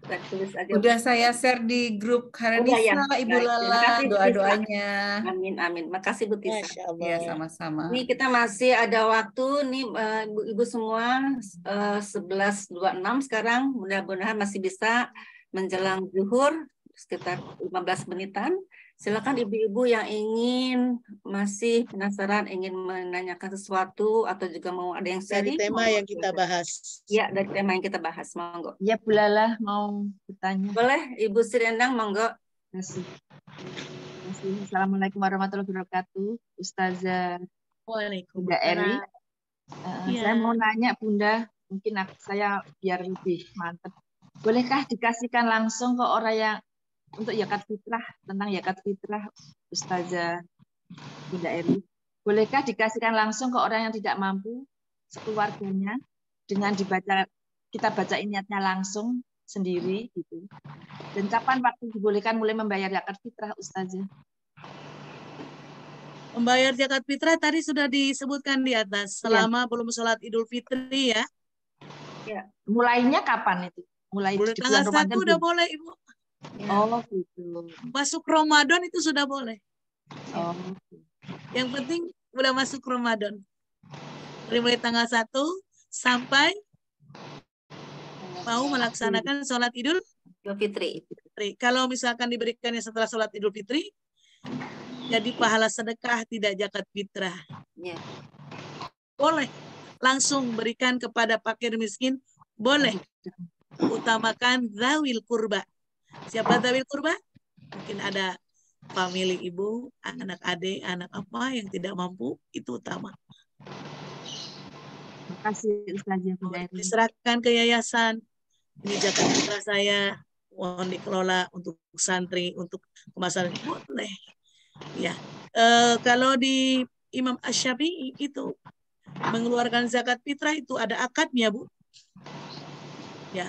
Tulis aja. Udah saya share di grup Harenisa, ya. Ibu Baik. Lala, Terima kasih, Bu doa-doanya. Amin, amin. Makasih Bu Tisa. Masya Allah. Ya, sama-sama. Ini kita masih ada waktu nih ibu semua 11.26 sekarang. Mudah-mudahan masih bisa menjelang zuhur sekitar 15 menitan. Silakan ibu-ibu yang masih penasaran, ingin menanyakan sesuatu atau juga mau ada yang Dari sharing. tema yang kita bahas. Ya, dari tema yang kita bahas. Monggo. Ya, Bu Lala mau bertanya. Boleh, Ibu Sri Endang, monggo. Terima kasih. Assalamualaikum warahmatullahi wabarakatuh. Ustazah Bunda Eri. Saya mau nanya Bunda, mungkin saya biar lebih mantap. Bolehkah dikasihkan langsung ke orang yang untuk zakat fitrah, tentang zakat fitrah Ustazah Bunda Eri? Bolehkah dikasihkan langsung ke orang yang tidak mampu, sekeluarganya, dengan kita baca niatnya langsung sendiri gitu. Dan kapan waktu dibolehkan mulai membayar zakat fitrah Ustazah? Membayar zakat fitrah tadi sudah disebutkan di atas, selama belum sholat Idul Fitri ya. Ya. Mulainya kapan itu? Mulai di tanggal bulan 1 udah boleh Ibu. Oh gitu. Masuk Ramadan itu sudah boleh. Oh. Yang penting udah masuk Ramadan. Dari mulai tanggal 1 sampai mau melaksanakan sholat Idul Fitri. Kalau misalkan diberikannya setelah sholat Idul Fitri, jadi pahala sedekah tidak zakat fitrah. Ya. Boleh. Langsung berikan kepada fakir miskin. Boleh. Utamakan zawil kurba. Siapa zawil kurba? Mungkin ada famili ibu, anak adik, anak apa yang tidak mampu, itu utama. Terima kasih Ustazah Bunda Eri. Diserahkan ke yayasan. Ini zakat fitrah saya, mohon dikelola untuk santri, untuk kemasan, boleh. Ya, kalau di Imam Asy-Syafi'i itu mengeluarkan zakat fitrah itu ada akadnya, Bu. Ya,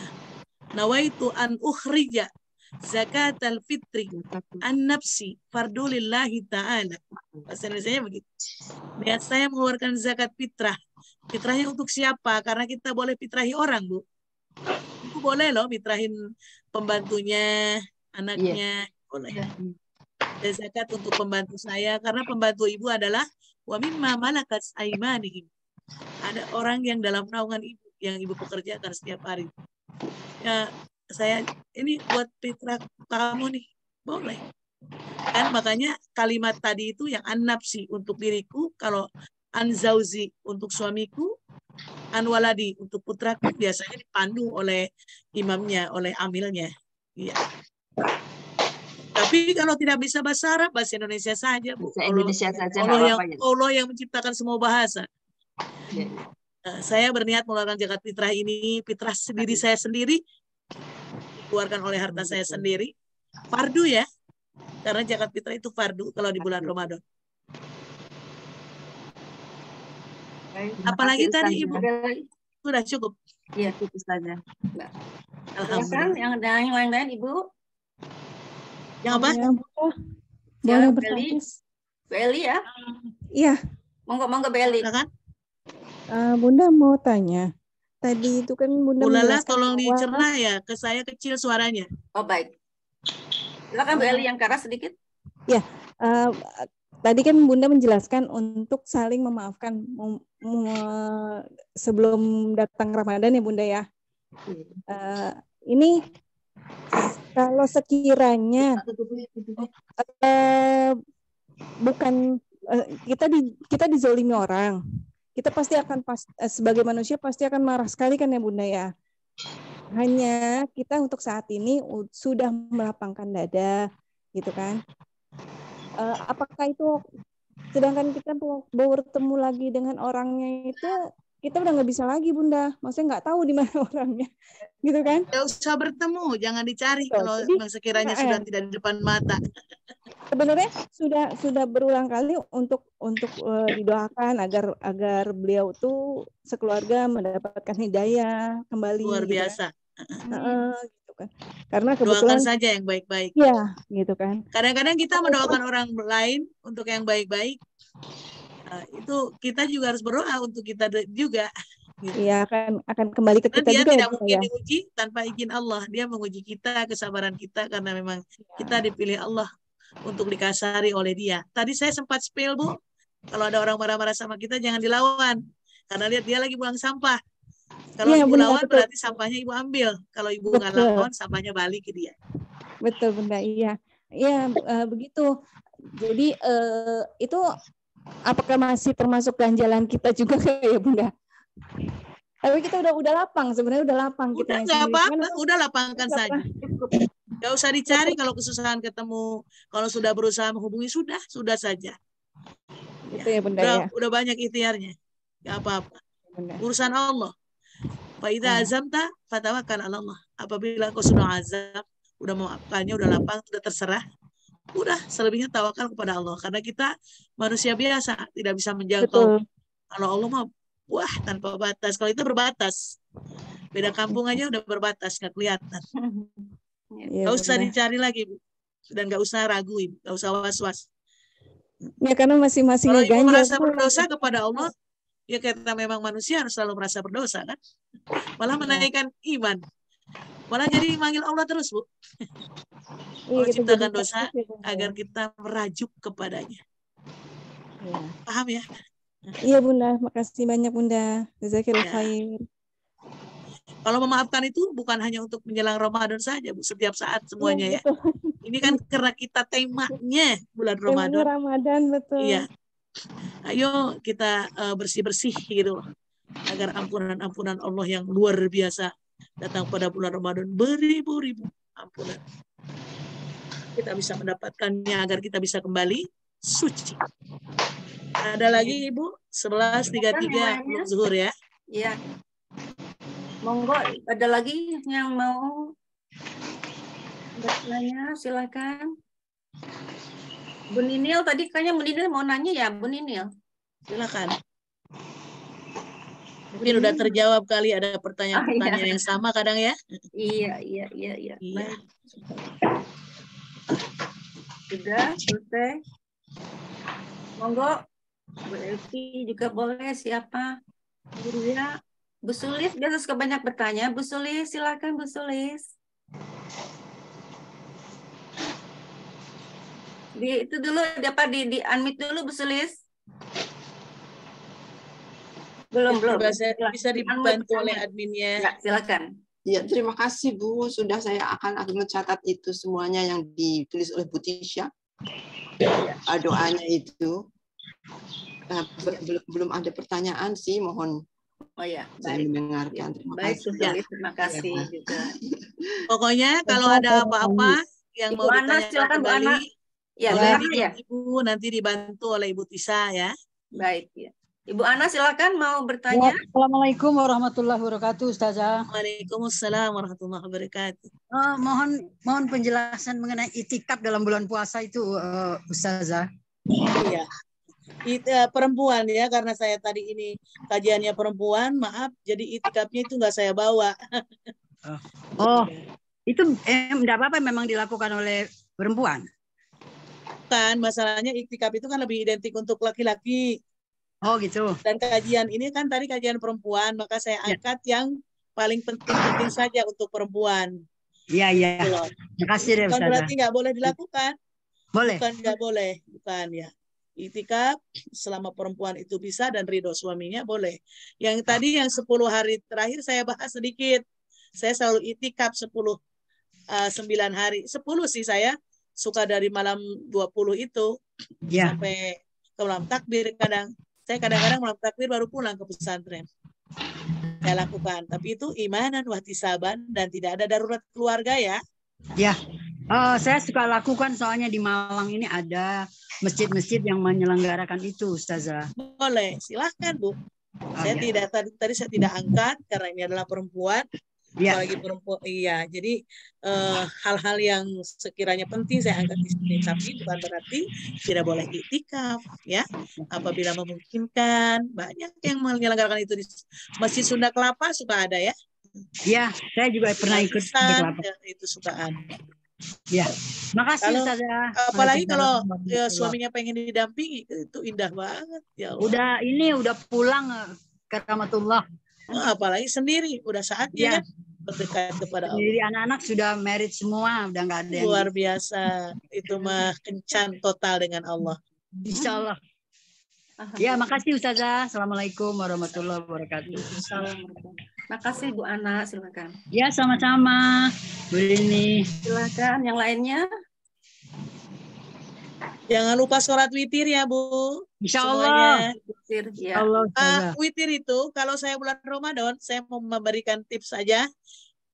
nawaitu an ukhrija zakatal fitri an nafsi fardulillahi ta'ala. Bahasa Indonesianya begitu. Niat saya mengeluarkan zakat fitrah. Fitrahnya untuk siapa? Karena kita boleh fitrahi orang, Bu. Itu boleh loh fitrahin pembantunya, anaknya, boleh. Dan zakat untuk pembantu saya, karena pembantu ibu adalah wa mimma malakat aimanihim. Ada orang yang dalam naungan ibu, yang ibu pekerjakan setiap hari. Ya, saya ini buat fitrah kamu nih, boleh. Kan makanya kalimat tadi itu yang an-nafsi untuk diriku, kalau an-zauzi untuk suamiku, an-waladi untuk putraku, biasanya dipandu oleh imamnya, oleh amilnya. Iya. Tapi kalau tidak bisa bahasa Arab, bahasa Indonesia saja, Bu. Bahasa Indonesia saja Allah yang menciptakan semua bahasa. Ya. Saya berniat mengeluarkan zakat fitrah ini, fitrah diri saya sendiri, dikeluarkan oleh harta saya sendiri. Fardu ya, karena zakat fitrah itu fardu kalau di bulan Ramadan. Apalagi tadi Ibu? Sudah cukup. Iya, itu saja. Alhamdulillah. Yang lain Ibu? Yang apa? Boleh bertanya. Bu Eli ya? Iya. Monggo Beli. Silakan. Bunda mau tanya. Tadi itu kan Bunda Ulala, menjelaskan tolong bahwa dicerna ya, ke saya kecil suaranya. Oh baik. Silakan Bu Eli yang keras sedikit. ya tadi kan Bunda menjelaskan untuk saling memaafkan sebelum datang Ramadan ya Bunda ya. Ini kalau sekiranya bukan kita dizolimi orang, kita pasti akan sebagai manusia pasti akan marah sekali kan ya Bunda ya. Hanya kita untuk saat ini sudah melapangkan dada gitu kan. Apakah itu sedangkan kita mau bertemu lagi dengan orangnya itu kita udah nggak bisa lagi Bunda, maksudnya nggak tahu di mana orangnya, gitu kan? Nggak usah bertemu, jangan dicari kalau sekiranya sudah tidak di depan mata. Sebenarnya sudah berulang kali untuk didoakan agar beliau tuh sekeluarga mendapatkan hidayah kembali. Luar biasa. Gitu kan. Karena kebetulan doakan saja yang baik-baik. Ya, gitu kan. Kadang-kadang kita mendoakan orang lain untuk yang baik-baik. Itu kita juga harus berdoa untuk kita juga. Iya, akan kembali ke kita dia juga. Dia tidak mungkin diuji tanpa izin Allah. Dia menguji kita, kesabaran kita, karena memang kita dipilih Allah untuk dikasari oleh dia. Tadi saya sempat spill, Bu. Kalau ada orang marah-marah sama kita, jangan dilawan. Karena lihat dia lagi buang sampah. Kalau ibu lawan berarti sampahnya ibu ambil. Kalau ibu nggak lawan, sampahnya balik ke dia. Betul, Bunda. Iya. Iya, begitu. Jadi itu apakah masih termasuk ganjalan kita juga kayak Bunda? Tapi kita udah lapang, sebenarnya udah lapang kita. Nggak apa-apa, udah lapangkan saja. Nggak usah dicari kalau kesusahan ketemu. Kalau sudah berusaha menghubungi, sudah saja. Itu ya Bunda Udah banyak ikhtiarnya. Nggak apa-apa. Urusan Allah. Fa idza azamta fatawakkal 'ala Allah. Apabila kau sudah azam, udah mau apanya, udah lapang, udah terserah. Udah, selebihnya tawakal kepada Allah. Karena kita manusia biasa, tidak bisa menjangkau. Kalau Allah mah, wah tanpa batas. Kalau itu berbatas. Beda kampung aja udah berbatas, nggak kelihatan. Nggak usah dicari lagi, Bu. Dan nggak usah ragu, nggak usah was-was. Ya, karena masih kalau ibu merasa berdosa kepada Allah, ya kita memang manusia harus selalu merasa berdosa, kan? Malah menaikkan iman. Malah jadi manggil Allah terus, Bu. Allah ciptakan dosa agar kita merajuk kepadanya. Paham ya? Iya Bunda, makasih banyak Bunda. Jazakallahu khair. Kalau memaafkan itu bukan hanya untuk menjelang Ramadan saja, Bu. Setiap saat semuanya ya. Ini kan karena kita temanya bulan Ramadan. Ramadan, betul. Iya. Ayo kita bersih-bersih gitu loh. Agar ampunan Allah yang luar biasa datang pada bulan Ramadan, beribu-ribu ampunan. Kita bisa mendapatkannya agar kita bisa kembali suci. Ada lagi Ibu? 11.33 belum zuhur ya? Iya. Monggo, ada lagi yang mau bertanya, silakan. Bu Ninil tadi kayaknya Bu Ninil mau nanya ya, Bu Ninil. Silakan. Mungkin udah terjawab kali, ada pertanyaan-pertanyaan yang sama kadang ya. Iya. Sudah selesai. Monggo, Bu Elvi juga boleh, siapa? Bu Ria, Bu Sulis, biasa suka banyak bertanya. Bu Sulis, silakan Bu Sulis. Itu dulu, dapat di unmute dulu Bu Sulis. Belum. Bisa dibantu oleh adminnya. Ya, silakan. Ya, terima kasih Bu. Sudah saya akan mencatat itu semuanya yang ditulis oleh Bu Tisha. Doanya itu. Belum ada pertanyaan sih, mohon. Oh ya, saya mendengarkan. Terima kasih. Terima kasih juga. Pokoknya kalau ada apa-apa yang Ibu mau Ana, ditanya silakan kembali, boleh Ibu nanti dibantu oleh Ibu Tisha ya. Baik ya. Ibu Ana silakan mau bertanya. Assalamualaikum warahmatullahi wabarakatuh, Ustazah. Waalaikumsalam warahmatullahi wabarakatuh. Mohon penjelasan mengenai itikaf dalam bulan puasa itu, Ustazah. Iya. Perempuan ya, karena saya tadi ini kajiannya perempuan, maaf, jadi itikafnya itu nggak saya bawa. Itu enggak apa-apa, memang dilakukan oleh perempuan. Kan masalahnya itikaf itu kan lebih identik untuk laki-laki. Oh gitu. Dan kajian ini kan tadi kajian perempuan, maka saya angkat yang paling penting-penting saja untuk perempuan. Iya. Terima kasih deh, Bukan Ustazah. berarti nggak boleh dilakukan. Boleh. Bukan nggak boleh, bukan ya. Itikaf selama perempuan itu bisa dan ridho suaminya boleh. Yang tadi yang 10 hari terakhir saya bahas sedikit. Saya selalu itikaf 9 hari. 10 sih saya suka dari malam 20 itu sampai ke malam takbir kadang. Saya kadang-kadang malam takbir baru pulang ke pesantren. Saya lakukan, tapi itu imanan wahtisaban dan tidak ada darurat keluarga ya. Ya, saya suka lakukan soalnya di Malang ini ada masjid-masjid yang menyelenggarakan itu, Ustazah. Boleh, silahkan Bu. Saya tidak tadi saya tidak angkat karena ini adalah perempuan. Apalagi perempuan, iya. Jadi hal-hal yang sekiranya penting saya angkat di sini, tapi bukan berarti tidak boleh itikaf, ya. Apabila memungkinkan, banyak yang menyelenggarakan itu di Masjid Sunda Kelapa suka ada ya. Iya, saya juga pernah ikut Sunda Kelapa. Itu suka ada. Ya, makasih Ustazah. Apalagi kalau suaminya pengen didampingi, itu indah banget ya Allah. Udah pulang ke Rahmatullah. Apalagi sendiri, udah saatnya kan berdekat kepada Allah. Jadi anak-anak sudah married semua, udah nggak ada yang luar biasa. Itu mah kencan total dengan Allah. Insya Allah. Ya, makasih Ustazah. Assalamualaikum warahmatullahi wabarakatuh. Makasih Bu Ana, silakan. Ya, sama-sama. Bu Rini. Silakan yang lainnya. Jangan lupa sholat witir ya Bu. Insya Allah. Witir, ya. Witir itu kalau saya bulan Ramadan, saya mau memberikan tips saja.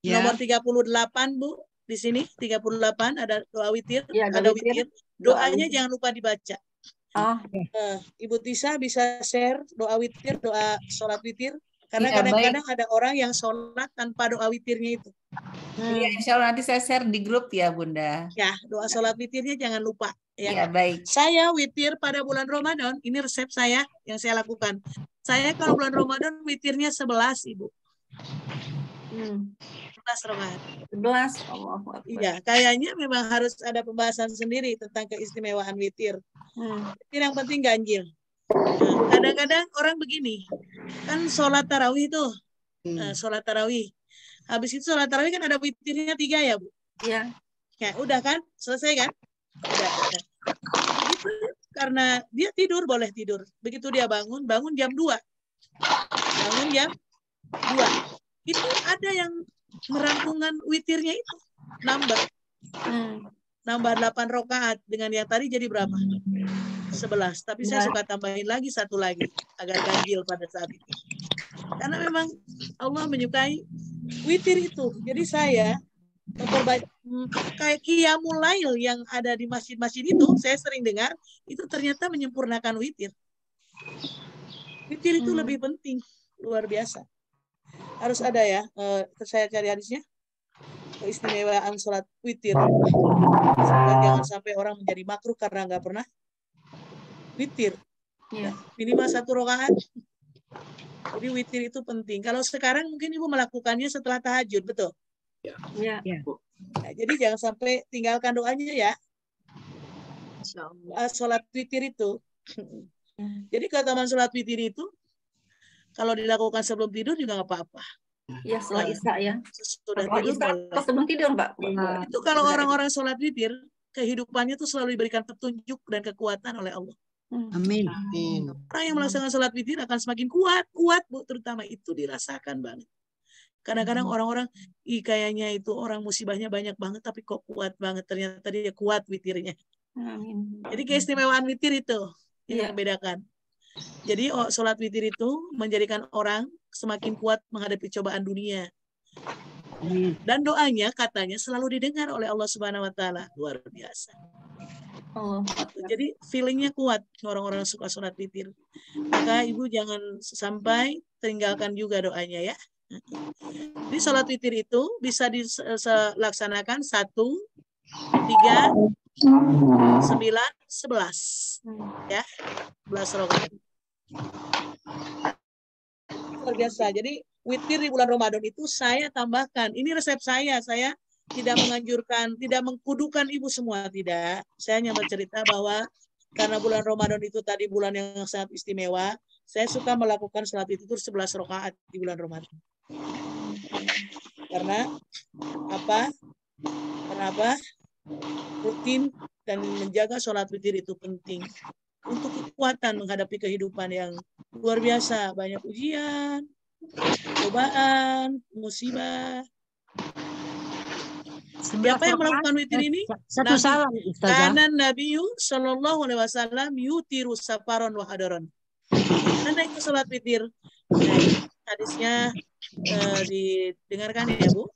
Ya. Nomor 38 Bu. Di sini 38 ada doa witir. Ya, ada witir. Doanya jangan lupa dibaca. Ibu Tisa bisa share doa witir, doa sholat witir. Karena kadang-kadang ada orang yang sholat tanpa doa witirnya itu. Iya, insya Allah nanti saya share di grup ya Bunda. Ya, doa sholat witirnya jangan lupa. Ya, baik. Saya witir pada bulan Ramadan, ini resep saya yang saya lakukan. Saya kalau bulan Ramadan witirnya 11 Ibu. 11 rakaat. 11. Allah. Iya, kayaknya memang harus ada pembahasan sendiri tentang keistimewaan witir. Witir yang penting ganjil. Nah, kadang-kadang orang begini, kan sholat tarawih tuh, sholat tarawih. Habis itu sholat tarawih kan ada witirnya 3 ya Bu? Iya. Ya, udah kan? Selesai kan? Udah. Begitu, karena dia tidur, boleh tidur. Begitu dia bangun jam 2. Bangun jam 2. Itu ada yang merangkungan witirnya itu. Nambah 8 rakaat. Dengan yang tadi jadi berapa? 11. Tapi saya suka tambahin lagi 1 lagi. Agar ganjil pada saat itu. Karena memang Allah menyukai witir itu. Jadi saya kayak qiyamul lail yang ada di masjid-masjid itu, saya sering dengar, itu ternyata menyempurnakan witir. Witir itu lebih penting, luar biasa. Harus ada ya, saya cari hadisnya, keistimewaan sholat witir. Jangan sampai orang menjadi makruh karena nggak pernah witir. Minimal 1 rakaat. Jadi witir itu penting. Kalau sekarang mungkin Ibu melakukannya setelah tahajud, betul? Ya. Nah, jadi jangan sampai tinggalkan doanya ya. Sholat witir itu. Jadi keutamaan sholat witir itu kalau dilakukan sebelum tidur juga nggak apa-apa. Ya, setelah Isya ya. Sudah tidur atau sebelum tidur, Mbak. Itu kalau orang-orang sholat witir, kehidupannya itu selalu diberikan petunjuk dan kekuatan oleh Allah. Amin. Orang yang melaksanakan sholat witir akan semakin kuat Bu, terutama itu dirasakan banget. Kadang-kadang orang-orang, kayaknya itu orang musibahnya banyak banget, tapi kok kuat banget. Ternyata dia kuat witirnya. Amin. Jadi keistimewaan witir itu yang membedakan. Jadi sholat witir itu menjadikan orang semakin kuat menghadapi cobaan dunia. Dan doanya katanya selalu didengar oleh Allah Subhanahu Wa Taala. Luar biasa. Jadi feelingnya kuat orang-orang suka sholat witir. Maka Ibu jangan sampai tinggalkan juga doanya ya. Di sholat witir itu bisa dilaksanakan 1, 3, 9, 11. Ya, 11 rakaat. Luar biasa. Jadi witir di bulan Ramadan itu saya tambahkan. Ini resep saya. Saya tidak menganjurkan, tidak mengkudukan Ibu semua, tidak. Saya hanya bercerita bahwa karena bulan Ramadan itu tadi bulan yang sangat istimewa, Saya suka melakukan sholat witir 11 rakaat di bulan Ramadan. Karena apa? Kenapa? Rutin dan menjaga sholat witir itu penting untuk kekuatan menghadapi kehidupan yang luar biasa, banyak ujian, cobaan, musibah. Siapa yang melakukan witir ini? Satu salam, Ustazah. Kanan Nabi Sallallahu Alaihi Wasallam yutiru safaron wa hadaron. Karena itu sholat witir. Nah, hadisnya didengarkan ya Bu.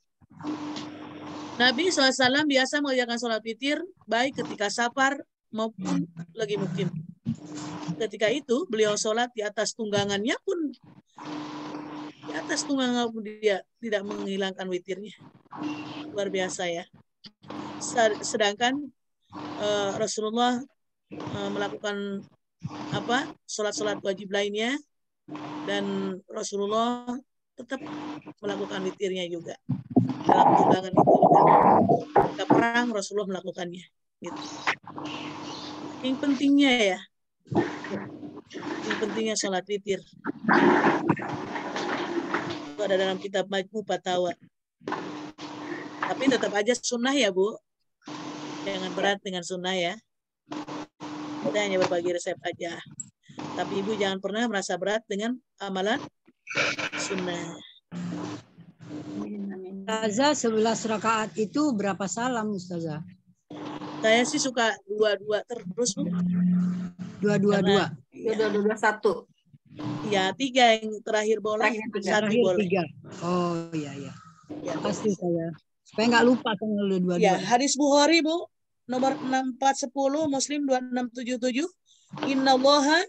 Nabi SAW biasa mengerjakan sholat witir baik ketika safar maupun lagi mukim. Ketika itu beliau sholat di atas tunggangannya pun dia tidak menghilangkan witirnya. Luar biasa ya. Sedangkan Rasulullah melakukan sholat-sholat wajib lainnya dan Rasulullah tetap melakukan witirnya juga dalam tunggangan itu juga. Ketika perang Rasulullah melakukannya. Gitu. Yang pentingnya sholat witir. Itu ada dalam kitab Majmu' Fatawa. Tapi tetap aja sunnah ya Bu. Jangan berat dengan sunnah ya. Kita hanya berbagi resep aja. Tapi Ibu jangan pernah merasa berat dengan amalan sunnah. Ustazah 11 rakaat itu berapa salam Ustazah? Saya sih suka dua-dua terus Bu. Dua-dua-1. Ya, 3 yang terakhir boleh. Terakhir 3. Oh iya. Ya, pasti saya. Supaya nggak lupa kan dua-dua. Ya, hadis Bukhari Bu, nomor 6410, Muslim 2677. Innallaha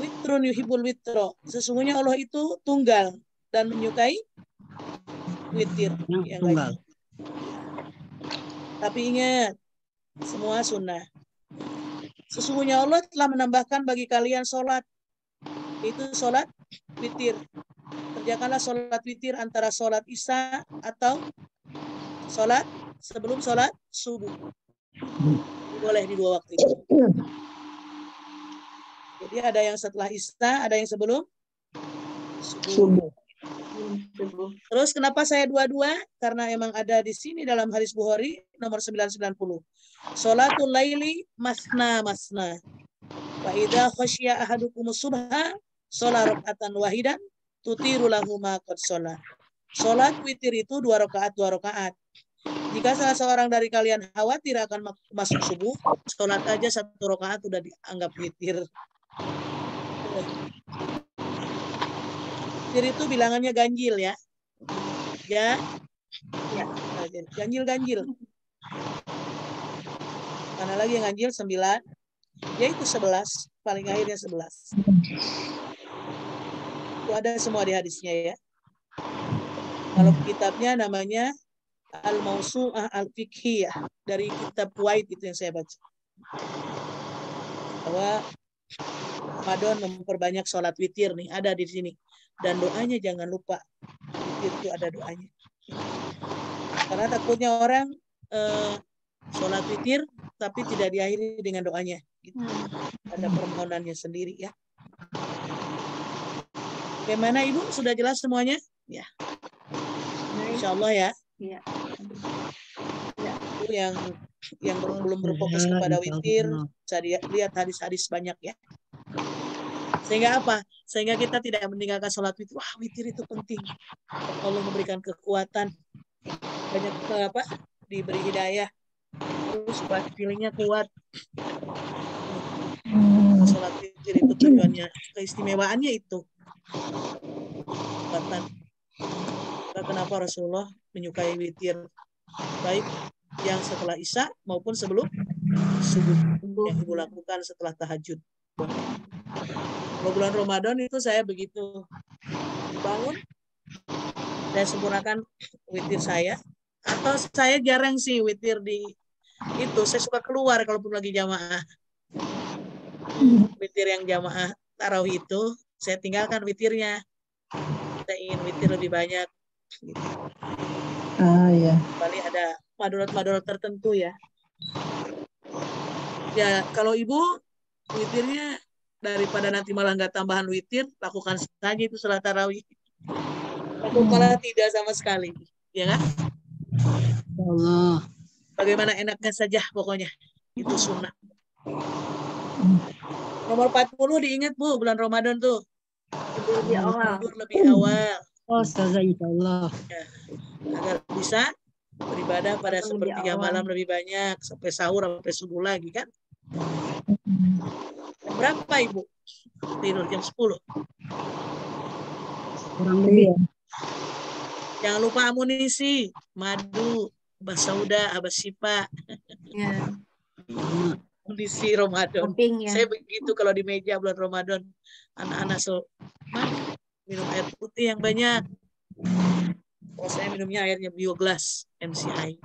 witrun yuhibbul witro. Sesungguhnya Allah itu tunggal dan menyukai witir yang tunggal. Tapi ingat, semua sunnah. Sesungguhnya Allah telah menambahkan bagi kalian sholat. Itu sholat witir. Kerjakanlah sholat witir antara sholat isya atau sholat sebelum sholat subuh. Boleh di 2 waktu itu. Jadi ada yang setelah isya, ada yang sebelum subuh. Terus kenapa saya 2-2? Karena emang ada di sini dalam hadis Bukhari nomor 990. Sholatul laili masna. Wa idza khasyiya ahadukumus subha sholat raka'atan wahidan tutiru lahu ma qad sholat. Sholat witir itu 2 rakaat. Jika salah seorang dari kalian khawatir akan masuk subuh, sholat aja 1 rakaat sudah dianggap witir. Witir itu bilangannya ganjil ya. Ya. Ganjil. Mana lagi yang ganjil? 9. Yaitu 11. Paling akhirnya 11. Itu ada semua di hadisnya ya. Kalau kitabnya namanya Al-Mawsu'ah Al-Fiqhiyah dari kitab Kuwait itu yang saya baca. Bahwa Ramadan memperbanyak sholat witir nih, ada di sini. Dan doanya jangan lupa. Witir itu ada doanya. Karena takutnya orang sholat witir tapi tidak diakhiri dengan doanya. Gitu. Ada permohonannya sendiri ya. Bagaimana Ibu? Sudah jelas semuanya? Ya. Insya Allah ya. Iya. Itu yang belum berfokus kepada witir, saya lihat hadis-hadis banyak ya. Sehingga apa? Sehingga kita tidak meninggalkan sholat witir. Wah, witir itu penting. Allah memberikan kekuatan. Banyak diberi hidayah. Terus feelingnya kuat. Sholat witir itu tujuannya, keistimewaannya itu. Kekuatan. Kenapa Rasulullah menyukai witir baik yang setelah isya maupun sebelum subuh yang Ibu lakukan setelah tahajud. Kalau bulan Ramadan itu saya begitu bangun dan sempurnakan witir saya, atau saya jarang sih witir di itu, saya suka keluar kalaupun lagi jamaah. Witir yang jamaah tarawih itu saya tinggalkan witirnya. Saya ingin witir lebih banyak. Gitu. Ya. Kali ada madorat-madorat tertentu ya. Ya kalau Ibu witirnya daripada nanti malah nggak tambahan witir, lakukan saja itu salat tarawih. Aku malah tidak sama sekali, ya kan? Allah. Bagaimana enaknya saja pokoknya, itu sunnah. Nomor 40 diingat Bu, bulan Ramadan tuh. Lebih awal. Lebih awal. Oh, Ustazah, insya-Allah. Ya, agar bisa beribadah pada sepertiga malam lebih banyak, sampai sahur, sampai subuh lagi kan. Berapa Ibu? Tidur jam 10. Kurang lebih ya. Jangan lupa amunisi, madu, abah sauda, abah sipa. Ya. Amunisi Ramadan. Ya. Saya begitu kalau di meja bulan Ramadan, anak-anak minum air putih yang banyak. Kalau saya minumnya airnya biogelas MCI.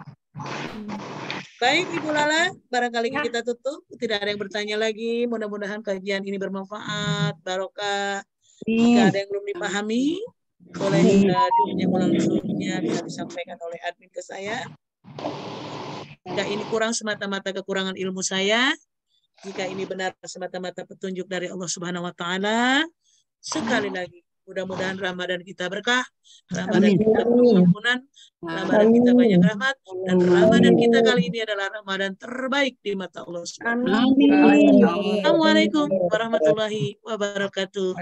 Baik Ibu Lala, barangkali kita tutup. Tidak ada yang bertanya lagi. Mudah-mudahan kajian ini bermanfaat, barokah. Jika ada yang belum dipahami, boleh ditanya ulang seluruhnya, bisa disampaikan oleh admin ke saya. Jika ini kurang semata-mata kekurangan ilmu saya, jika ini benar semata-mata petunjuk dari Allah Subhanahu wa taala, sekali lagi mudah-mudahan Ramadan kita berkah, Ramadan kita penuh ampunan, Ramadan kita banyak rahmat, dan Ramadan kita kali ini adalah Ramadan terbaik di mata Allah Subhanahu wa taala. Assalamualaikum warahmatullahi wabarakatuh.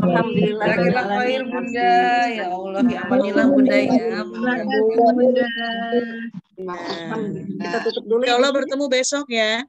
Alhamdulillah. Khair Bunda, ya Allah, ya amanilah Bunda ya. Kita tutup dulu. Insya Allah bertemu besok ya.